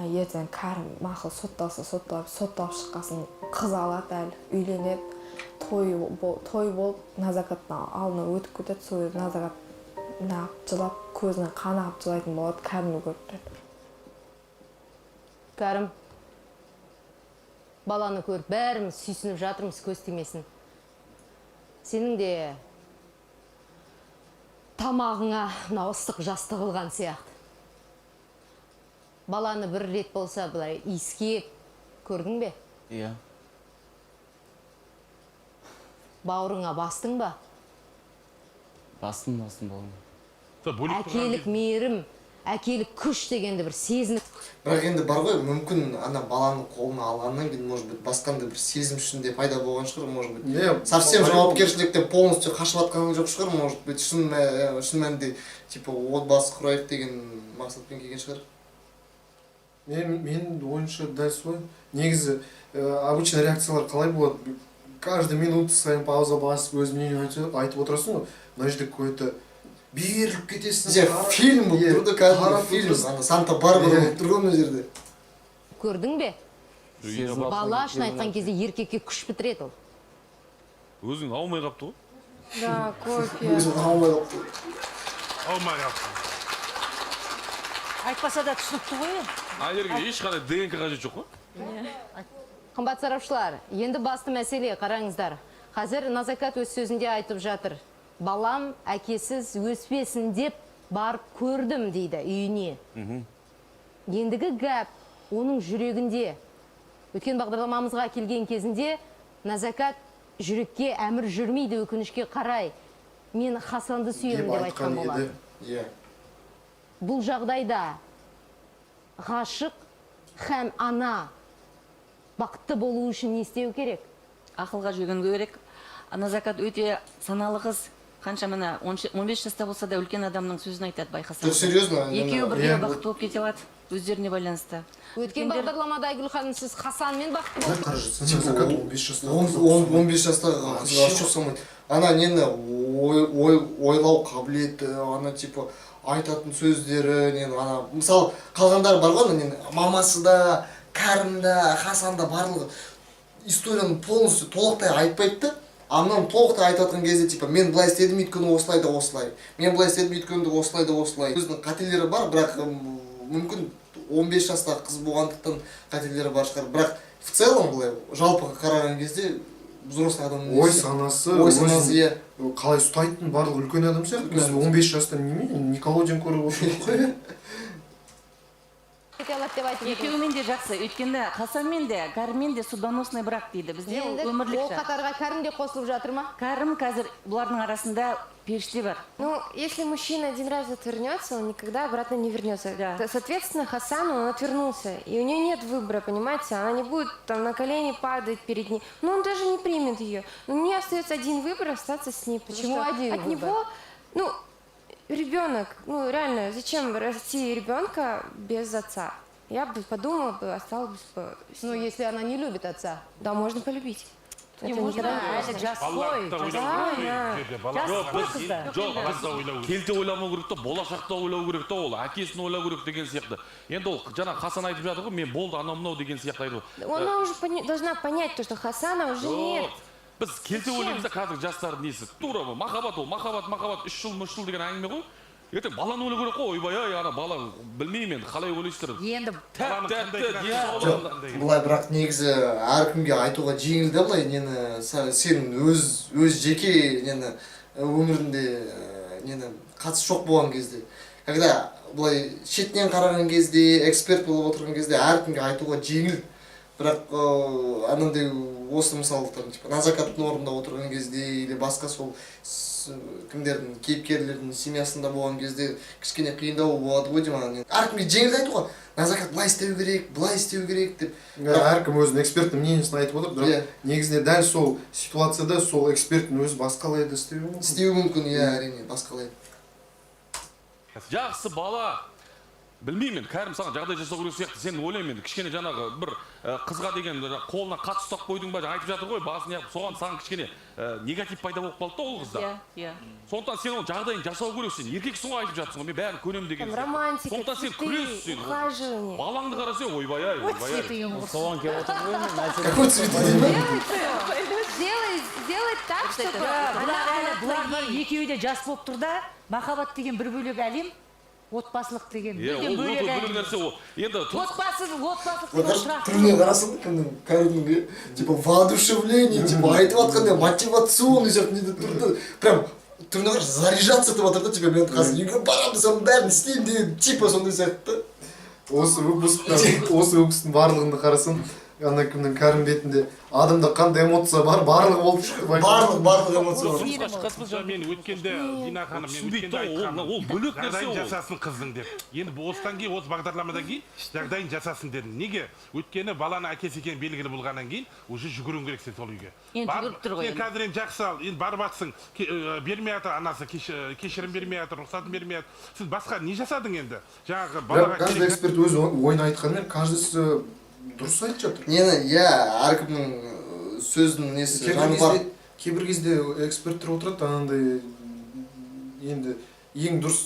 S9: Ертең Кәрім мақұл сотталып шыққасын қыз алады әлі, үйленеді. Той болып, Назакаттың алдына өтіп кетеді, сол Назакат нағып жылап, көзінен қан ағып жылайтын болады, Кәрімді көріп тұрады.
S2: Кәрім, баланы көріп, бәріміз сүйсініп жатырмыз, көз тимесін. Сенің де тамағыңа ыстық жасты қылған сияқты. Баланы бір рет болса былай иіскеп көрдің бе?
S7: Иә.
S2: Бауырыңа бастың ба?
S7: Бастым болған.
S2: Әкелік мейірім, әкелік күш дегенді бір сезініп.
S5: Бірақ енді бар ғой, мүмкін ана баланың қолына алғаннан кейін, может быть, басқанда бір сезім ішінде пайда болған шығар, может быть. Совсем жауапкершіліктен полностью қашып жатқан жоқ шығар, может быть, шын мәнінде типа отбасы құрайық деген мақсатпен келген шығар.
S1: Мен ойынша дәл солай. Негізі обычно реакциялар қалай болады? Каждый минут сайын пауза басып, өз мнение айтып отырасың ғой. Мына жерде какой-то беріліп кетесің.
S5: Фильм болып тұрды, кәдімгі фильм. Санта-Барбара болып тұрған мына жерде.
S2: Көрдің бе? Бала шын айтқан кезде еркекке күш бітіреді ол.
S10: Өзің аумай қапты ғой?
S9: Да, кофе.
S5: Өзің аумай қапты.
S6: Аумай қапты.
S8: Айтпаса да түсінікті ғой.
S10: Айерге ешқандай ДНК қажет жоқ қой?
S2: Қымбат сарапшылар, енді басты мәселе қараңыздар. Қазір Назакат өз сөзінде айтып жатыр. Балам әкесіз өспесін деп барып көрдім дейді үйіне. Ендігі гәп оның жүрегінде. Өткен бағдарламамызға келген кезінде Назакат жүрекке әмір жүрмейді өкінішке қарай. Мен Хасанды сүйемін деп айтқан болады.
S5: Иә.
S2: Бұл жағдайда ғашық һәм ана бақытты болу үшін не істеу керек?
S4: Ақылға жүгінуі керек. Назакат өте саналы қыз. Қанша мына 15 жаста болса да үлкен адамның сөзін айтады, байқасаңыз.
S5: Серьезно?
S4: Екеуі бірге бақытты болып кете алады, өздеріне байланысты.
S2: Өткен бағдарламада Айгүл ханым, сіз Хасанмен бақытты болдыңыз.
S5: 15 жастағы қызға ашық самайды. Ана нені ойлау қабілеті, ана типа айтатын сөздері, нені ана мысалы қалғандар бар ғой, нені мамасы да, Кәрім да, Хасан да барлығы историяны полностью толықтай айтпайды. Амнан толықтай айтатын кезде типа мен былай істедім өйткені осылай да осылай. Мен былай істедім өйткені осылай да осылай. Өзінің қателері бар, бірақ мүмкін 15 жастағы қыз болғандықтан қателері бар шығар. Бірақ в целом былай жалпы қараған кезде взрослый адам
S1: ой санасы
S5: иә.
S1: Қалай ұстайтын барлық үлкен адам сияқты. Біз 15 жастан Николодин көріп отырдық қой.
S4: Екеуімен де жақсы, өйткені Хасанмен де, Кәріммен де судьбоносный брак дейді. Бізде өмірлік
S2: Ол қатарға Кәрім де қосылып жатыр ма?
S4: Кәрім қазір бұлардың арасында періште бар.
S9: Ну, если мужчина один раз отвернется, он никогда обратно не вернется. Да. Соответственно, Хасану он отвернулся, и у нее нет выбора, понимаете? Она не будет там на колени падать перед ней. Ну, он даже не примет ее. У нее остается один выбор — остаться с ней.
S2: Почему один
S9: от
S2: выбор?
S9: него, ну, ребенок, ну, реально, зачем расти ребенка без отца? Я бы подумала, осталась бы...
S2: Ну, если она не любит отца.
S9: Да, можно полюбить.
S8: Не можно, әлі жас қой.
S10: Келте ойламау керек та, болашақта ойлау керек та, ол әкесін ойлау керек деген сияқты. Енді ол жаңа Хасан айтып жатыр ғой, мен болды анау мынау деген сияқты айтып.
S9: Она уже должна понять то, что Хасана уже нет.
S10: Біз келте ойлаймыз да қазір жастардың несі. Тура махаббат ол, махаббат 3 жыл, 3 жыл деген әңгіме ғой. Ертең баланы ойлау керек қой, ойбай-ай, ана бала білмеймін енді қалай ойлайсыздар.
S8: Енді
S5: Бұлай бірақ негізі әркімге айтуға жеңіл де бұлай, нені сен өз жеке нені өмірінде нені қатысы жоқ болған кезде. Когда бұлай шетінен қараған кезде, эксперт болып отырған кезде әркімге айтуға жеңіл. Бірақ анандай осы мысалдықтарын, типа Назакаттың орнында отырған кезде или басқа сол кімдердің кейіпкерлердің семьясында болған кезде кішкене қиындау болады ғой деймін. Әркімге жеңіл айтуға, Назакат былай істеу керек, былай істеу керек деп.
S1: Әркім өзінің эксперттің мнениесін айтып отыр, бірақ негізінде дәл сол ситуацияда сол эксперттің өзі басқалайды істеуі мүмкін.
S5: Істеуі мүмкін, иә, әрине, басқалайды.
S10: Жақсы бала. Білмеймін, Кәрім саған жағдай жасау керек сияқты, сен ойлаймын енді, кішкене жаңағы бір қызға деген қолына қатты ұстап қойдың ба, айтып жатыр ғой, басын яғып, соған саған кішкене негатив пайда болып қалды да ол қызда.
S4: Иә.
S10: Сондықтан сен оның жағдайын жасау керексің, еркексің ғой айтып жатсың ғой, мен бәрін көремін деген.
S9: Романтика,
S10: сондықтан сен күресің.
S9: ухаживание.
S10: Балаңды қарасаң, ойбай-ай, ойбай-ай.
S7: Соған келіп отыр ғой,
S5: Какой цвет?
S9: Сделать так, чтобы
S8: бұлар екеуі де жас болып тұр да, махаббат деген бір бөлек әлем, отбасылық деген мүлдем бөлек әлем. Отбасылық
S5: түріне қарасың кімнің Кәрімнің типа воодушевление, типа айтып жатқанда мотивационный сияқты не тұрды. Прям түріне қарашы заряжаться етіп жатыр да, типа мен қазір үйге барамын, соның бәрін істеймін деген типа сондай сияқты.
S1: Осы өкістің барлығында қарасаң, ана кімнің Кәрім бетінде адамда қандай эмоция бар, барлығы болып шықты.
S5: Барлық эмоция бар.
S6: Мен өткенде Дина ханым, мен өткенде айтқам, жағдайын жасасын қыздың деп. Енді осыдан кейін, осы бағдарламадан кейін жағдайын жасасын дедім. Неге? Өткені баланы әкесі екені белгілі болғаннан кейін уже жүгіруің керек сен сол үйге.
S4: Енді жүгіріп тұр ғой.
S6: Сен қазір енді жақсы ал, енді барып атсың, бермей жатыр анасы, кешірім бермей жатыр, рұқсатын бермей жатыр. Сіз басқа не жасадың енді? Жаңағы балаға
S1: каждый эксперт өз ойын айтқанмен, каждысы дұрыс айтып жатыр.
S5: Нені, иә, әркімнің сөздің несі жаны бар.
S1: Кейбір кезде эксперттер отырады, анандай енді ең дұрыс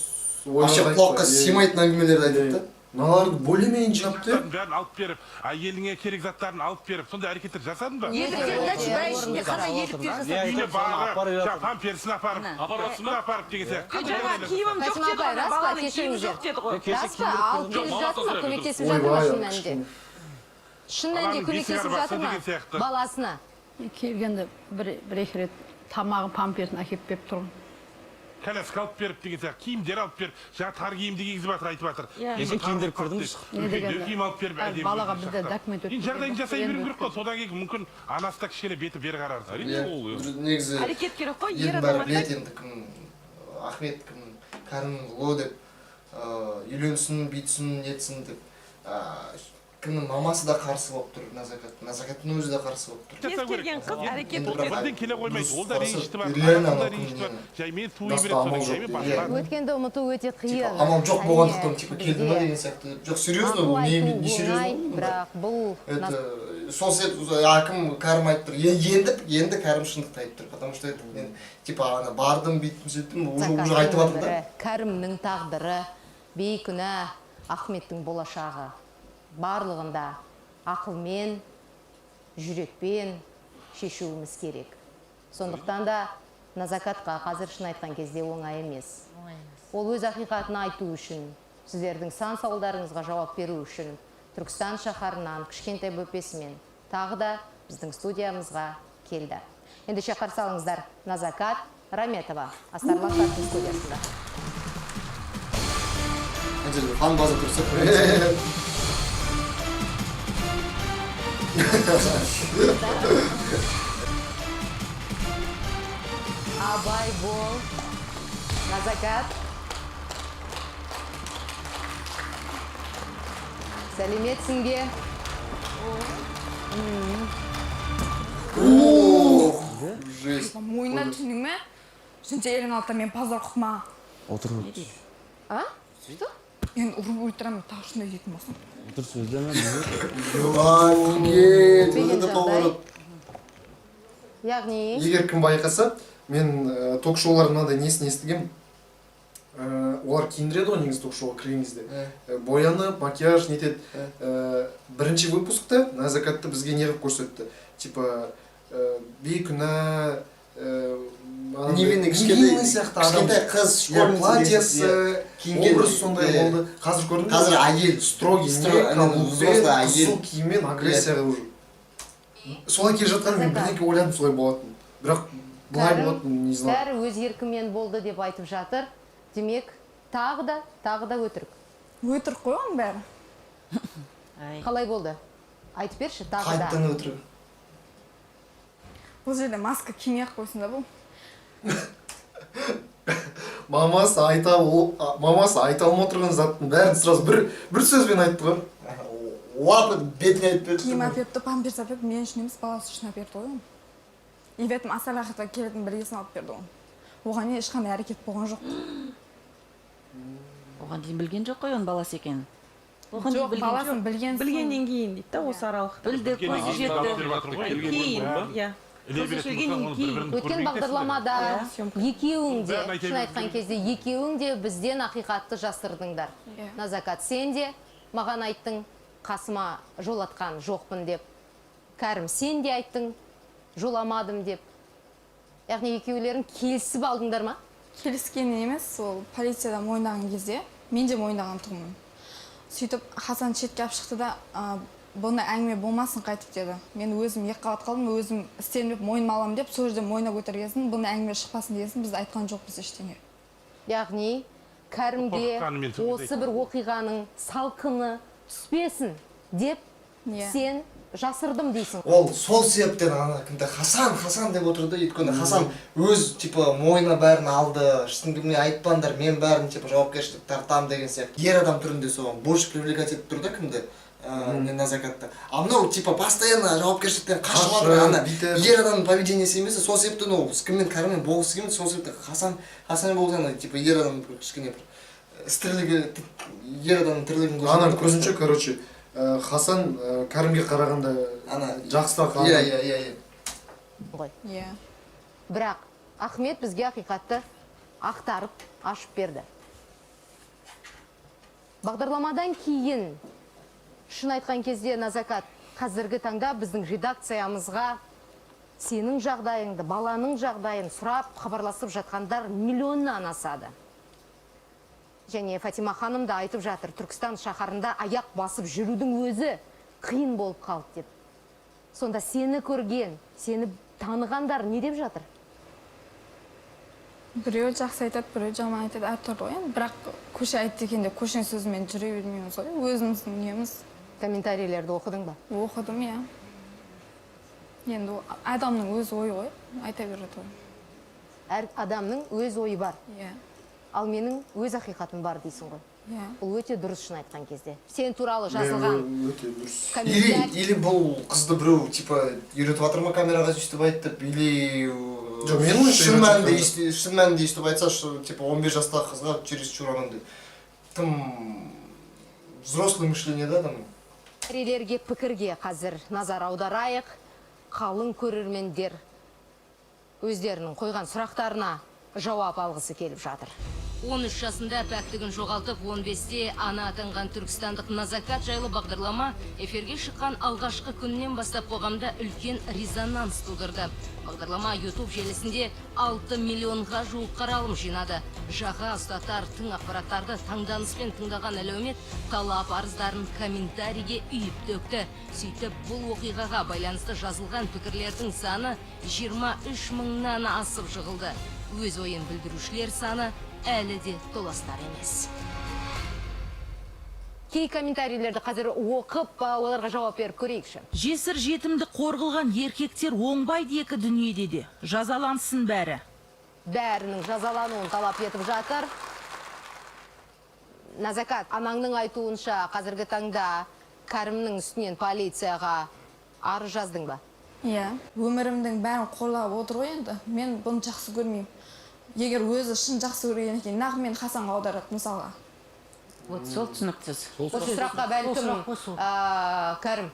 S1: ойлар
S5: ашық құлаққа сыймайтын әңгімелерді айтады да.
S1: Мыналарды более-менее жинап та.
S6: Бәрін алып беріп, әйеліңе керек заттарын алып беріп, сондай әрекеттер жасадың ба? Памперсін апарып деген сияқты.
S4: Киімім жоқ деді ғой, баланың киімі жоқ деді ғой.
S2: Ал келіп жатыр ма, көмектесіп жатыр ма шын мәнінде? Шын мәнінде көмектесіп жатыр ма баласына?
S11: Келгенде бір-екі рет тамағын памперсін әкеп беріп тұрмын.
S6: коляска алып беріп деген сияқты киімдер алып беріп жаңа тар киімді кигізіп жатыр айтып жатыр.
S7: Енді киіндіріп кірдіңіз.
S6: Үлкендер киім алып беріп әдемі.
S11: Балаға бізде документ
S6: енді жағдайын жасай беру керек қой. содан кейін мүмкін анасы да кішкене беті бері қарар.
S10: әрине ол
S5: негізі
S4: әрекет керек қой, ер
S5: елдің
S4: адам
S5: бәрі біледі енді кім Ахмет кім кәрімнің ұлы деп үйленсін бүйтсін нетсін деп кімнің мамасы да қарсы болып тұр, Назакаттың өзі де қарсы болып тұр.
S8: Кез келген қыз әрекет
S6: бірден келе қоймайды. Ол да ренжісті бар.
S5: реально
S6: да ренжісті бар. Жаймен туы береді содан жаймен басқа.
S2: Өткенді ұмыту өте қиын.
S5: Амал жоқ болғандықтан типа келді ма деген сияқты. Жоқ, серьезно, бұл не серьезно?
S2: Бірақ бұл
S5: сол себепті әкім Кәрім айтып тұр. Енді Кәрім шындықты айтып тұр. Потому что мен типа ана бардым бүйттім сөйттім уже айтып жатыр да.
S2: Кәрімнің тағдыры, бейкүнә Ахметтің болашағы. Барлығында ақылмен, жүрекпен шешуіміз керек. Сондықтан да Назакатқа қазір шын айтқан кезде оңай емес. Ол өз ақиқатын айту үшін, сіздердің сан сауалдарыңызға жауап беру үшін Түркістан шаһарынан кішкентай бөпесімен тағы да біздің студиямызға келді. Ендеше қарсы алыңыздар Назакат Раметова, Астарлы Астардың студиясында.
S5: Хан база тұрса
S2: Абай бол, Назакат. Сәлеметсің бе?
S5: Жесть.
S9: Мойнынан түсіндің ме? Сенде елің алта мен пазар құқма.
S7: Отырып.
S2: А? Что?
S9: Енді ұрып өлтіремін, тағы шындай дейтін болсам.
S7: Отыр сөздеме.
S2: Яғни?
S1: Егер кім байқаса, мен ток-шоулардың мынандай несін естігем. Олар киіндіреді ғой негізі ток-шоуға кірген кезде. Боянып, макияж нетеді. Бірінші выпускта Назакатты бізге не қылып көрсетті. Типа бейкүнә
S5: невинный кішкентай қыз школьница
S1: платьясы, образ сондай болды. Қазір көрдіңіз?
S5: Қазір әйел
S1: строгий, қызыл киіммен агрессияға уже. Солай келе жатқан мен бірдеңке ойладым солай болатын. Бірақ былай болатын не знаю.
S2: Бәрі өз еркімен болды деп айтып жатыр. Демек, тағы да өтірік.
S9: Өтірік қой оның бәрі.
S2: Қалай болды? Айтып берші, тағы да.
S5: Қайттан өтірік.
S9: Бұл жерде маска кимей-ақ қойсын да бұл.
S1: Мамасы айта алмай отырған заттың бәрін сразу бір сөзбен айтты ғой.
S5: Уапыт бетіне айтып берді.
S9: Киім әперді, памперс әперді, мен үшін емес, баласы үшін әперді ғой. Иветім Асалахатқа келетін бір есін алып берді ғой. Оған не ешқандай әрекет болған жоқ.
S4: Оған дейін білген жоқ қой оның баласы екенін.
S9: Жоқ, баласын
S8: білгеннен кейін дейді да осы аралықта.
S4: Білді, көзі жетті. Кейін, иә.
S2: Өткен бағдарламада екеуің де, шын айтқан кезде екеуің де бізден ақиқатты жасырдыңдар. Назакат, сен де маған айттың, қасыма жолатқан жоқпын деп. Кәрім, сен де айттың, жоламадым деп. Яғни екеулерін келісіп алдыңдар ма?
S9: Келіскен емес, ол полицияда мойындаған кезде, мен де мойындаған тұғымын. Сөйтіп, Хасан шетке алып шықты да, бұны әңгіме болмасын қайтып деді. Мен өзім екіқабат қалдым, өзім істеніп мойныма аламын деп, сол жерде мойына көтергесін, бұны әңгіме шықпасын дегесін, біз айтқан жоқпыз ештеңе.
S2: Яғни, Кәрімге осы бір оқиғаның салқыны түспесін деп сен жасырдым дейсің.
S5: Ол сол себептен ана кімді Хасан деп отырды. Өйткені Хасан өз типа мойнына бәрін алды. Ештеңе айтпаңдар, мен бәрін типа жауапкершілік тартамын деген сияқты. Ер адам түрінде соған больше привлекать етіп тұрды кімді? Назакатты. А мынау типа постоянно жауапкершіліктен қашып жатыр. Ана ер адамның поведениесі емес, сол себептен ол с кіммен Кәріммен болғысы келмейді. Сол себептен Хасан болғанда типа ер адам кішкене бір істірлігі ер адамның тірлігін көрсетеді.
S1: Ана көзінше, короче, Хасан Кәрімге қарағанда жақсырақ
S5: адам.
S2: Иә. Бірақ Ахмет бізге ақиқатты ақтарып ашып берді. Бағдарламадан кейін шын айтқан кезде Назакат, қазіргі таңда біздің редакциямызға сенің жағдайыңды, баланың жағдайын сұрап хабарласып жатқандар миллионнан асады. Және Фатима ханым да айтып жатыр, Түркістан шаһарында аяқ басып жүрудің өзі қиын болып қалды деп. Сонда сені көрген, сені танығандар не деп жатыр?
S9: біреу жақсы айтады, біреу жаман айтады, әртүрлі ғой енді. Бірақ көше айтты екен деп көшенің сөзімен жүре бермейміз ғой. Өзіміздің неміз.
S2: Комментарийлерді оқыдың ба?
S9: Оқыдым, иә. Енді адамның өз ойы ғой, айта береді ғой.
S2: Әр адамның өз ойы бар.
S9: Иә.
S2: Ал менің өз ақиқатым бар дейсің ғой.
S9: Иә.
S2: Бұл өте дұрыс шын айтқан кезде. Сен туралы жазылған
S1: өте дұрыс.
S5: Или бұл қызды біреу типа үйретіп жатыр ма камераға өйстіп айтып, или
S1: Жоқ, мен ойымша
S5: шын мәнінде өйстіп айтса, типа 15 жастағы қызға чересчур анандай тым взрослый мышление да там.
S2: Комментарийлерге, пікірге қазір назар аударайық. Қалың көрермендер өздерінің қойған сұрақтарына жауап алғысы келіп жатыр. 13 жасында пәктігін жоғалтып, 15-те ана атанған түркістандық Назакат жайлы бағдарлама эфирге шыққан алғашқы күннен бастап қоғамда үлкен резонанс тудырды. Бағдарлама YouTube желісінде 6 миллионға жуық қаралым жинады. Жаға ұстатар тың ақпараттарды таңданыспен тыңдаған әлеумет талап арыздарын комментарийге үйіп төкті. Сөйтіп, бұл оқиғаға байланысты жазылған пікірлердің саны 23 мыңнан асып жығылды. Өз ойын білдірушілер саны әлі де толастар емес. Кей комментарийлерді қазір оқып, оларға жауап беріп көрейікші.
S8: Жесір жетімді қорғылған еркектер оңбайды екі дүниеде де. Жазалансын бәрі.
S2: Бәрінің жазалануын талап етіп жатыр. Назакат, анаңның айтуынша қазіргі таңда Кәрімнің үстінен полицияға арыз жаздың ба?
S9: Иә, өмірімдің бәрін қорлап отыр ғой енді. Мен бұны жақсы көрмеймін. Егер өзі шын жақсы көрген екен, нақ мен Хасанға аударады мысалға.
S4: Вот сол түсініксіз.
S2: Осы сұраққа бәлкім Кәрім,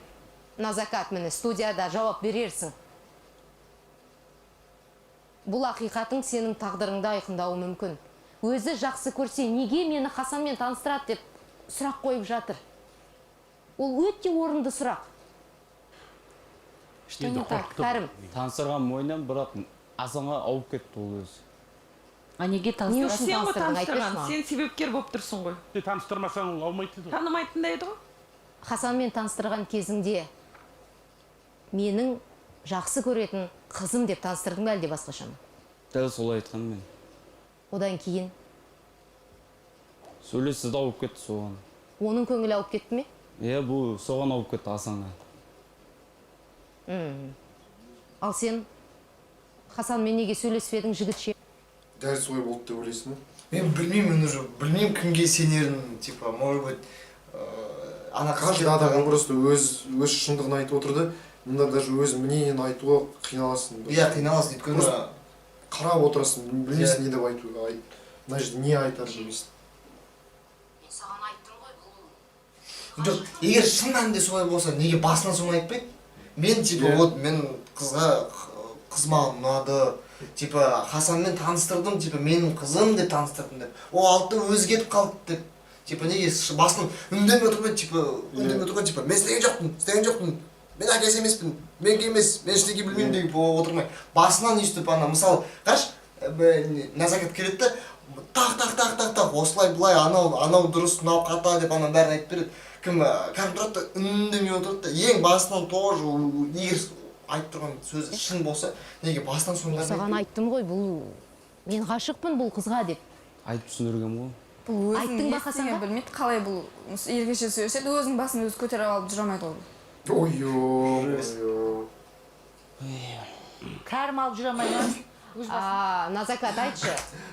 S2: Назакат мені студияда жауап берерсің. Бұл ақиқатың сенің тағдырыңда айқындауы мүмкін. Өзі жақсы көрсе, неге мені Хасанмен таныстырады деп сұрақ қойып жатыр. Ол өте орынды сұрақ.
S9: Что не так?
S2: Кәрім.
S7: Таныстырған мойнынан, бірақ Асанға ауып кетті ол өзі.
S4: А неге таныстырған?
S2: Сен ғой таныстырған,
S13: сен себепкер болып тұрсың ғой.
S6: Таныстырмасаң ол алмайды еді ғой.
S13: Танымайтын да еді ғой.
S2: Хасанмен таныстырған кезіңде менің жақсы көретін қызым деп таныстырдың ба әлде басқаша ма?
S7: Дәл солай айтқан мен.
S2: Одан кейін
S7: Сөйлесіз ауып кетті соған.
S2: оның көңілі ауып кетті ме?
S7: Иә, бұл соған ауып кетті Асанға.
S2: Ал сен Хасанмен неге сөйлеспедің жігітше?
S1: Дәл солай болды деп ойлайсың ба?
S5: Мен білмеймін уже, білмеймін кімге сенерін, типа, может быть, ана
S1: Каждый адам просто өз шындығын айтып отырды. Мұнда даже өз мнениен айтуға қиналасың.
S5: Иә, қиналасың, өйткені
S1: қарап отырасың, білмейсің не деп айтуға. Мына жерде не айтар білмейсің.
S2: Мен саған айттым ғой, бұл...
S5: Жоқ, егер шын мәнінде солай болса, неге басынан соны айтпайды? Мен, типа, вот, мен қыз маған ұнады, типа, Хасанмен таныстырдым, типа, менің қызым деп таныстырдым деп. Ол алды өзгеріп қалды деп. Типа, неге басынан үндемей отырмайды, типа, мен істеген жоқпын, мен әкесі емеспін, мен емес, мен ештеңе білмеймін деп отырмай. Басынан өйстіп, мысалы, қараш, Назакат келеді де, тақ, осылай былай, анау дұрыс, мынау қата деп анау бәрін айтып береді. Кім Кәрім тұрады да үндемей отырады да, ең басынан тоже, егер айтып тұрған сөзі шын болса, неге басынан соны бәрін
S2: Саған айттым ғой, бұл... Мен ғашықпын бұл қызға деп.
S7: Айтып түсіндіргем ғой.
S9: Бұл
S2: Айттың
S9: өзін
S2: ба Хасанға?
S9: білмейді, қалай бұл еркеше сөйлеседі, өзінің басын өзі көтеріп алып жүре алмайды ол.
S8: Кәрім алып жүре алмай ма?
S2: Назакат, айтшы.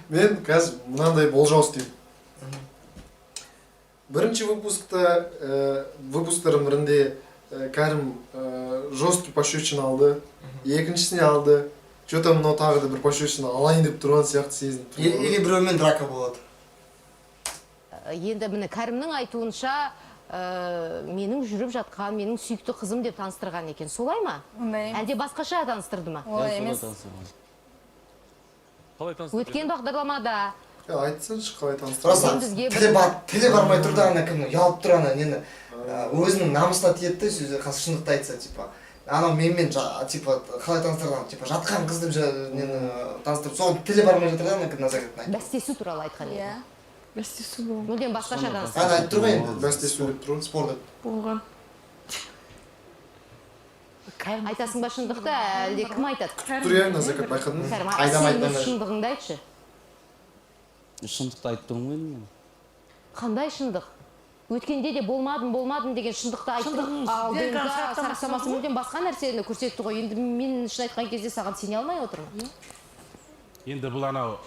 S1: Мен қазір мынандай болжау істеймін. Бірінші выпусктардың бірінде Кәрім жесткий пощечина алды, екіншісіне алды, что-то мынау тағы да бір пощечина алайын деп тұрған сияқты сезініп тұрмын.
S5: Или біреумен драка болады.
S2: Енді міне Кәрімнің айтуынша менің жүріп жатқан, менің сүйікті қызым деп таныстырған екен. Солай ма?
S9: Ондай емес.
S2: Әлде басқаша таныстырды ма?
S9: Олай емес.
S2: Өткен бағдарламада
S1: Айтсыншы, қалай таныстырған?
S5: Тілі бармай тұрды ана кімнің, ұялып тұр ана нені, өзінің намысына тиетті сөзі, қазір шындықты айтса, типа, анау менімен, типа, қалай таныстырған, типа, жатқан қыз деп нені таныстырып, соған тілі бармай жатыр ана кім Назакаттың айтты.
S2: Бәстесу туралы айтқан еді.
S9: Бәстесу болған.
S2: Мүлден басқаша
S5: Ана
S2: таныстырды.
S5: айтып тұр ғой енді.
S1: Бәстесу деп тұр.
S5: Спор деп.
S9: Болған.
S2: Айтасың ба шындықты, әлде кім айтады?
S1: Тұр иә, Назакат байқадың ба?
S2: Кәрім, сен өз шындығыңды айтшы.
S7: шындықты айттым ғой мен.
S2: Қандай шындық? Өткенде де болмадым деген шындықты айттым. Ал ДНК сараптамасы мүлдем басқа нәрсені көрсетті ғой. Енді мен шын айтқан кезде саған сене алмай отырмын.
S6: Енді бұл анау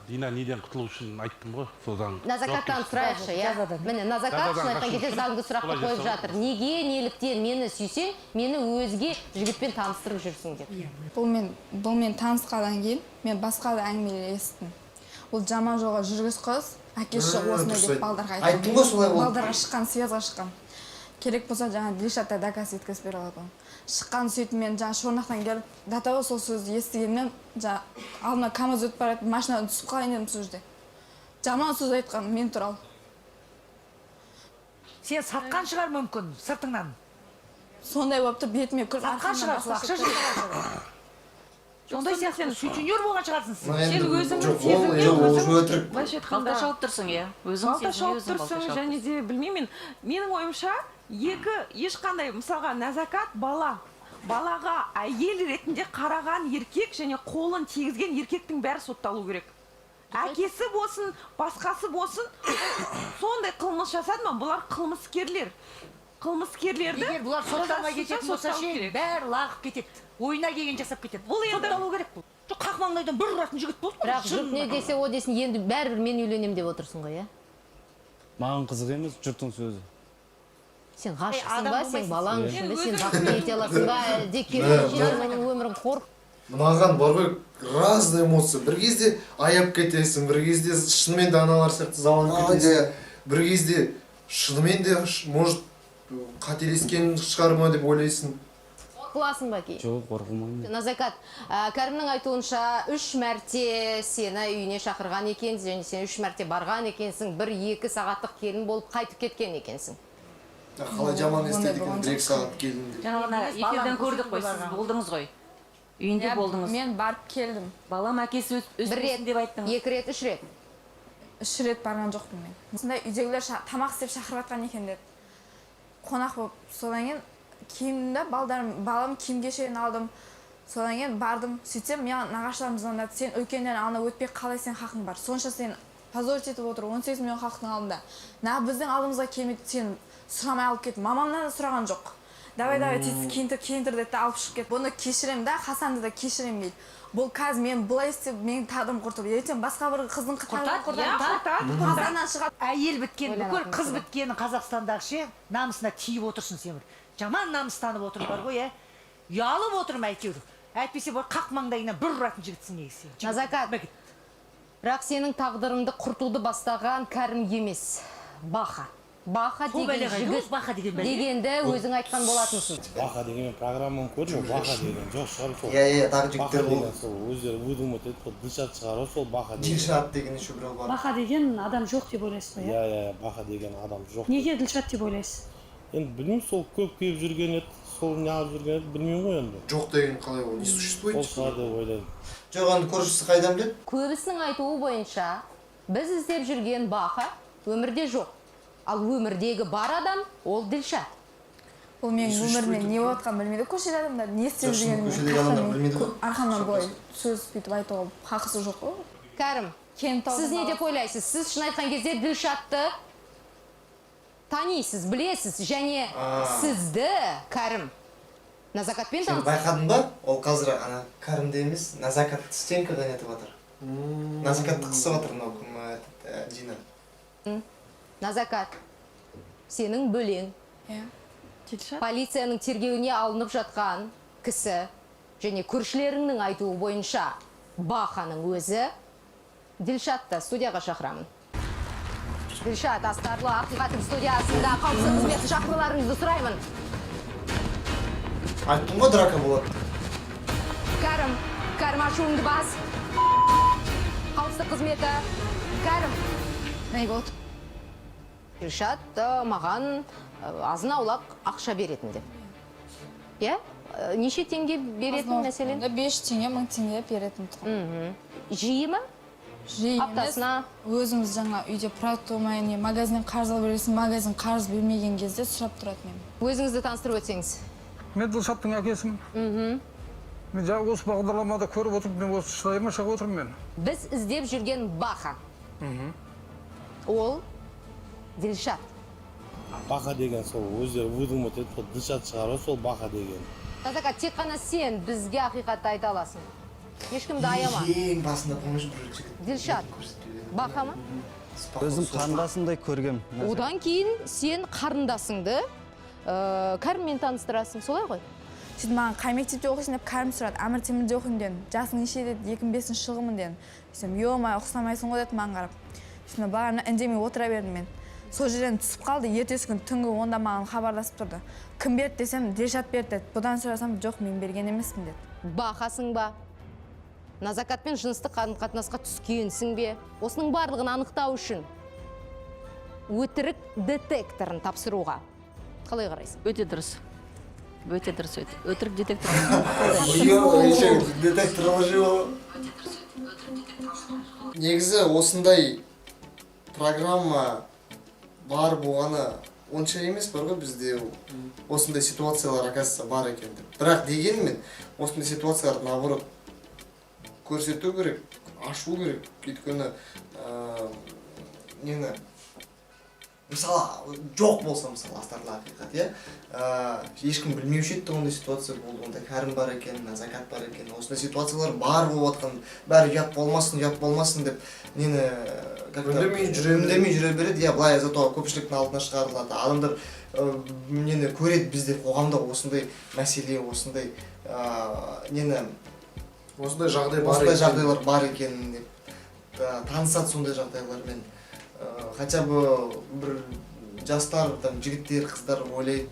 S6: Дина неден құтылу үшін айттым ғой, содан.
S2: Назакаттан сұрайықшы, иә. Міне, Назакат шын айтқан кезде заңды сұрақты қойып жатыр. Неге, неліктен мені сүйсең, мені өзге жігітпен таныстырып жүрсің деп.
S9: Бұл мен танысқадан кейін, мен басқа да әңгімелер естідім. Ол жаман жолға жүргіз қыз, әкесі осындай деп балдарға айтты.
S5: Айттым ғой солай ол.
S9: Балдарға шыққан, съезға шыққан. Керек болса жаңа Дилшатта доказ еткізіп бере алады. Шыққан сөйтіп мен жаңа Шорнақтан келіп, датаға сол сөзді естігенмен жаңа алдына КамАЗ өтіп барады, машинадан түсіп қалайын дедім сол жерде. Жаман сөз айтқан мен туралы.
S8: Сен сатқан шығар мүмкін сыртыңнан.
S9: Сондай болып тұр, бетіме күліп
S8: сатқан шығар, ақша жинап. Сондай сен сутенер болған шығарсың сен.
S13: Сен өзіңнің
S4: сезімге былайша айтқанда жауап тұрсың, иә. Өзің сезімге өзің
S13: тұрсың, және де білмеймін, менің ойымша ешқандай мысалға Назакат балаға әйел ретінде қараған еркек және қолын тигізген еркектің бәрі сотталу керек. Әкесі болсын, басқасы болсын, сондай қылмыс жасады ма? Бұлар қылмыскерлер. Қылмыскерлерді
S8: егер бұлар сотталмай кететін болса бәрі лағып кетеді. Ойына келген жасап кетеді. Бұл енді сотталу керек бұл. Жоқ қақмаңдайдан бір ұратын жігіт болды ма?
S2: Бірақ жұрт не десе о десін, енді бәрібір мен үйленем деп отырсың ғой, иә?
S7: Маған қызық емес жұрттың сөзі.
S2: Сен ғашықсың ба, сен балаң үшін бе, сен бақытты ете аласың ба, әлде керемет өмірің қорып.
S1: Мынаған бар ғой, разный эмоция. Бір кезде аяп кетесің, бір кезде шынымен де аналар сияқты заланып кетесің. Бір кезде шынымен де может қателескен шығар ма деп ойлайсың.
S2: Қорқыласың ба кейін?
S7: Жоқ, қорқылмаймын.
S2: Назакат, Кәрімнің айтуынша 3 мәрте сені үйіне шақырған екенсің, және сен 3 мәрте барған екенсің, 1-2 сағаттық келін болып қайтып кеткен екенсің.
S5: Қалай жаман естедік, 1-2 сағат келдім деп.
S4: Жаңағына эфирден көрдік қой, сіз болдыңыз ғой. Үйінде болдыңыз.
S9: Мен барып келдім.
S4: Балам әкесі өспесін деп айттыңыз.
S2: 2 рет, 3 рет.
S9: 3 рет барған жоқпын мен. Осындай үйдегілер тамақ істеп шақырып жатқан екен деді. Қонақ болып, содан кейін киімімді, балам киім кешегін алдым. Содан кейін бардым, сөйтсем, мен нағашыларым звондады, сен үлкендердің алдына өтпек қалай сен хақың бар. Сонша сен позорить етіп отыр, 18 миллион халықтың алдында. Біздің алдымызға келмейді, сен сұрамай алып кет. Мамамнан да сұраған жоқ. Давай, тез киіндір деді, алып шығып кет. Бұны кешірем да, Хасанды да кешірем дейді. Бұл қазір мен бұлай істеп, менің тағдырым құртып, ертең басқа бір қыздың
S8: құртады. Хасаннан шығады. Әйел біткен, бүкіл қыз біткені Қазақстандағы ше, намысына тиіп отырсың сен. Жаман намыстанып отыр бар ғой, ұялып отырм әйтеуір. Әйтпесе бұл қақ маңдайынан бір ұратын жігітсің негізі.
S2: Назакат, бірақ сенің тағдырыңды құртуды бастаған Кәрім емес, Баха. Баха деген жігіт дегенді өзің айтқан болатынсың.
S14: Баха деген программаны көрдім, Баха деген жоқ шығар сол.
S5: Иә, тағы жігіттер болды.
S14: Өздері выдумать етіп, Дилшат шығарып сол Баха деген.
S5: Дилшат деген еще біреу бар.
S15: Баха деген адам жоқ деп ойлайсыз ғой, иә?
S14: Иә, Баха деген адам жоқ.
S15: Неге Дилшат деп ойлайсыз?
S14: Енді білмеймін, сол көп келіп жүрген еді, сол неғып жүрген еді, білмеймін ғой енді.
S1: Жоқ деген қалай ол, не существует?
S14: Ол шығар деп ойлаймын.
S5: Жоқ, енді көршісі қайдан біледі?
S2: Көбісінің айтуы бойынша, біз іздеп жүрген Баха өмірде жоқ. Ал өмірдегі бар адам ол Дилшат.
S9: Ол менің өмірімде не болатқанын білмейді. Көшеде адамдар не істеп жүргенін арқамнан былай сөз бүйтіп айтуға хақысы жоқ қой.
S2: Кәрім, сіз не деп ойлайсыз? Сіз шын айтқан кезде Дилшатты танисыз, білесіз, және сізді, Кәрім, Назакатпен танысыз.
S5: Сен байқадың ба? Ол қазір Кәрімде емес, Назакат стенкадан етіп жатыр. Назакатты қысып жатыр, Дина.
S2: Назакат, сенің бөлең, полицияның тергеуіне алынып жатқан кісі және көршілеріңнің айтуы бойынша Баханың өзі Дилшатты студияға шақырамын. Дилшат, астарлы ақиқаттың студиясында қауіпсіз қызметі шақыруларыңызды сұраймын.
S5: Айттым ғой, драка болады.
S2: Кәрім ашуыңды бас. Қауіпсіз қызметі. Кәрім. Не болды? Дилшат маған азын аулақ ақша беретін деп. Иә? Неше теңге беретін мәселен?
S9: 5 теңге, 1000 теңге беретін тұғын.
S2: Жиі ма?
S9: Жиі емес. Өзіміз жаңа үйде продукт болмай, магазиннен қарыз алып бересің, магазин қарыз бермеген кезде сұрап тұрады мен.
S2: Өзіңізді таныстырып өтсеңіз.
S16: Мен Дилшаттың әкесімін. Мен осы бағдарламада көріп отырып, мен осы шыдайыма шығып отырмын мен.
S2: Біз іздеп жүрген Баха. Ол Дилшат.
S14: Бақа деген сол өздері выдумать етіп сол Дилшат шығару сол бақа деген.
S2: Назакат, тек қана сен бізге ақиқатты айта аласың. Ешкімді аяма.
S5: Ең басында помнишь бір жігіт.
S2: Дилшат, бақа ма?
S7: Өзім қарындасындай көргем.
S2: Одан кейін сен қарындасыңды Кәріммен таныстырасың, солай ғой?
S9: Сөйтіп маған қай мектепте оқисың деп Кәрім сұрады. Әмір Темірде оқимын дедім. Жасың неше деді? 2005 жылғымын дедім. Сөйтсем, ё-май, ұқсамайсың ғой деді маған қарап. Сөйтіп бағана үндемей отыра бердім мен. Сол жерден түсіп қалды. Ертесі күні түнгі 10-да маған хабарласып тұрды. Кім берді десем, Дилшат берді деді. Бұдан сұрасам, жоқ, мен берген емеспін деді.
S2: Бақасың ба? Назакатпен жыныстық қатынасқа түскенсің бе? Осының барлығын анықтау үшін өтірік детекторын тапсыруға қалай қарайсың?
S4: Өте дұрыс. Өте дұрыс өте. Өтірік детектор.
S5: Детектор лживого. Негізі осындай программа бар болғаны онша емес бар ғой бізде осындай ситуациялар оказывается бар екен деп. Бірақ дегенмен осындай ситуацияларды наоборот көрсету керек, ашу керек. Өйткені нені мысалы жоқ болса мысалы астарлы ақиқат, иә, ешкім білмеуші еді ондай ситуация болды, ондай Кәрім бар екен, Назакат бар екен, осындай ситуациялар бар болып жатқан, бәрі ұят болмасын деп нені үндемей жүре береді, иә, былай зато көпшіліктің алдына шығарылады. Адамдар нені көреді бізде қоғамда осындай мәселе, осындай нені
S1: осындай жағдайлар
S5: бар екен деп танысады сондай жағдайлармен. Хотя бы бір жастар, жігіттер, қыздар ойлайды,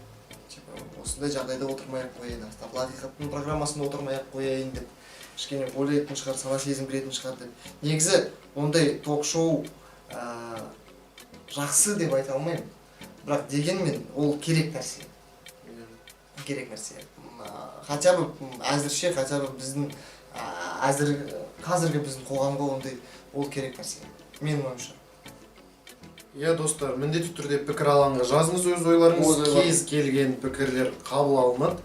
S5: осындай жағдайда отырмай-ақ қояйын, астарлы ақиқаттың программасында отырмай-ақ қояйын деп кішкене ойлайтын шығар, сана сезім беретін шығар деп. Негізі ондай ток-шоу жақсы деп айта алмаймын, бірақ дегенмен ол керек нәрсе. Хотя бы әзірше, хотя бы біздің қазіргі біздің қоғамға ондай ол керек нәрсе. Менің ойымша.
S1: Иә, достар, міндетті түрде пікір алаңға жазыңыз өз ойларыңыз, кез келген пікірлер қабыл алынады.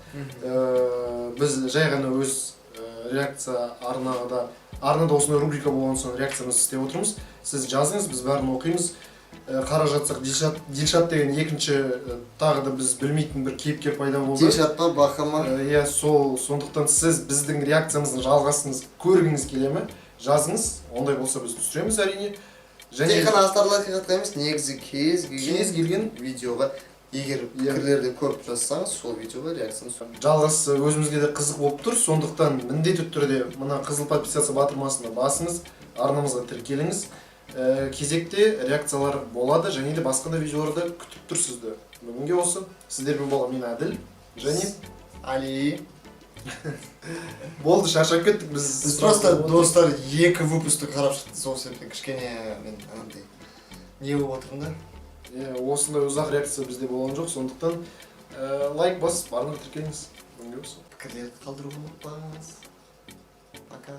S1: Біз жай ғана өз реакция арнада осындай рубрика болған соң реакциямызды істеп отырмыз. Сіз жазыңыз, біз бәрін оқимыз. Қара жатсақ, Дилшат деген екінші тағы да біз білмейтін бір кейіпкер пайда болды.
S5: Дилшат па, бақа ма?
S1: Иә, сондықтан сіз біздің реакциямыздың жалғасын көргіңіз келе ме? Жазыңыз, ондай болса біз түсіреміз әрине.
S5: Тек қана астарлы ақиқатқа емес, негізі кез келген видеоға егер пікірлерді көріп жазсаңыз, сол видеоға реакцияны
S1: жалғасы өзімізге де қызық болып тұр, сондықтан міндетті түрде мына қызыл подписаться батырмасына басыңыз, арнамызға тіркеліңіз. Кезекте реакциялар болады, және де басқа да видеоларда күтіп тұр сізді. Бүгінге осы. Сіздермен болған мен Әділ, және
S5: Али.
S1: Болды, шаршап кеттік біз.
S5: Біз просто достар екі выпусты қарап шықты, сол себептен кішкене мен анандай не болып отырмын да.
S1: Осындай ұзақ реакция бізде болған жоқ, сондықтан лайк басып, арнаға тіркеліңіз. Бүгінге осы.
S5: Пікірлерді қалдыруға ұмытпаңыз. Пока.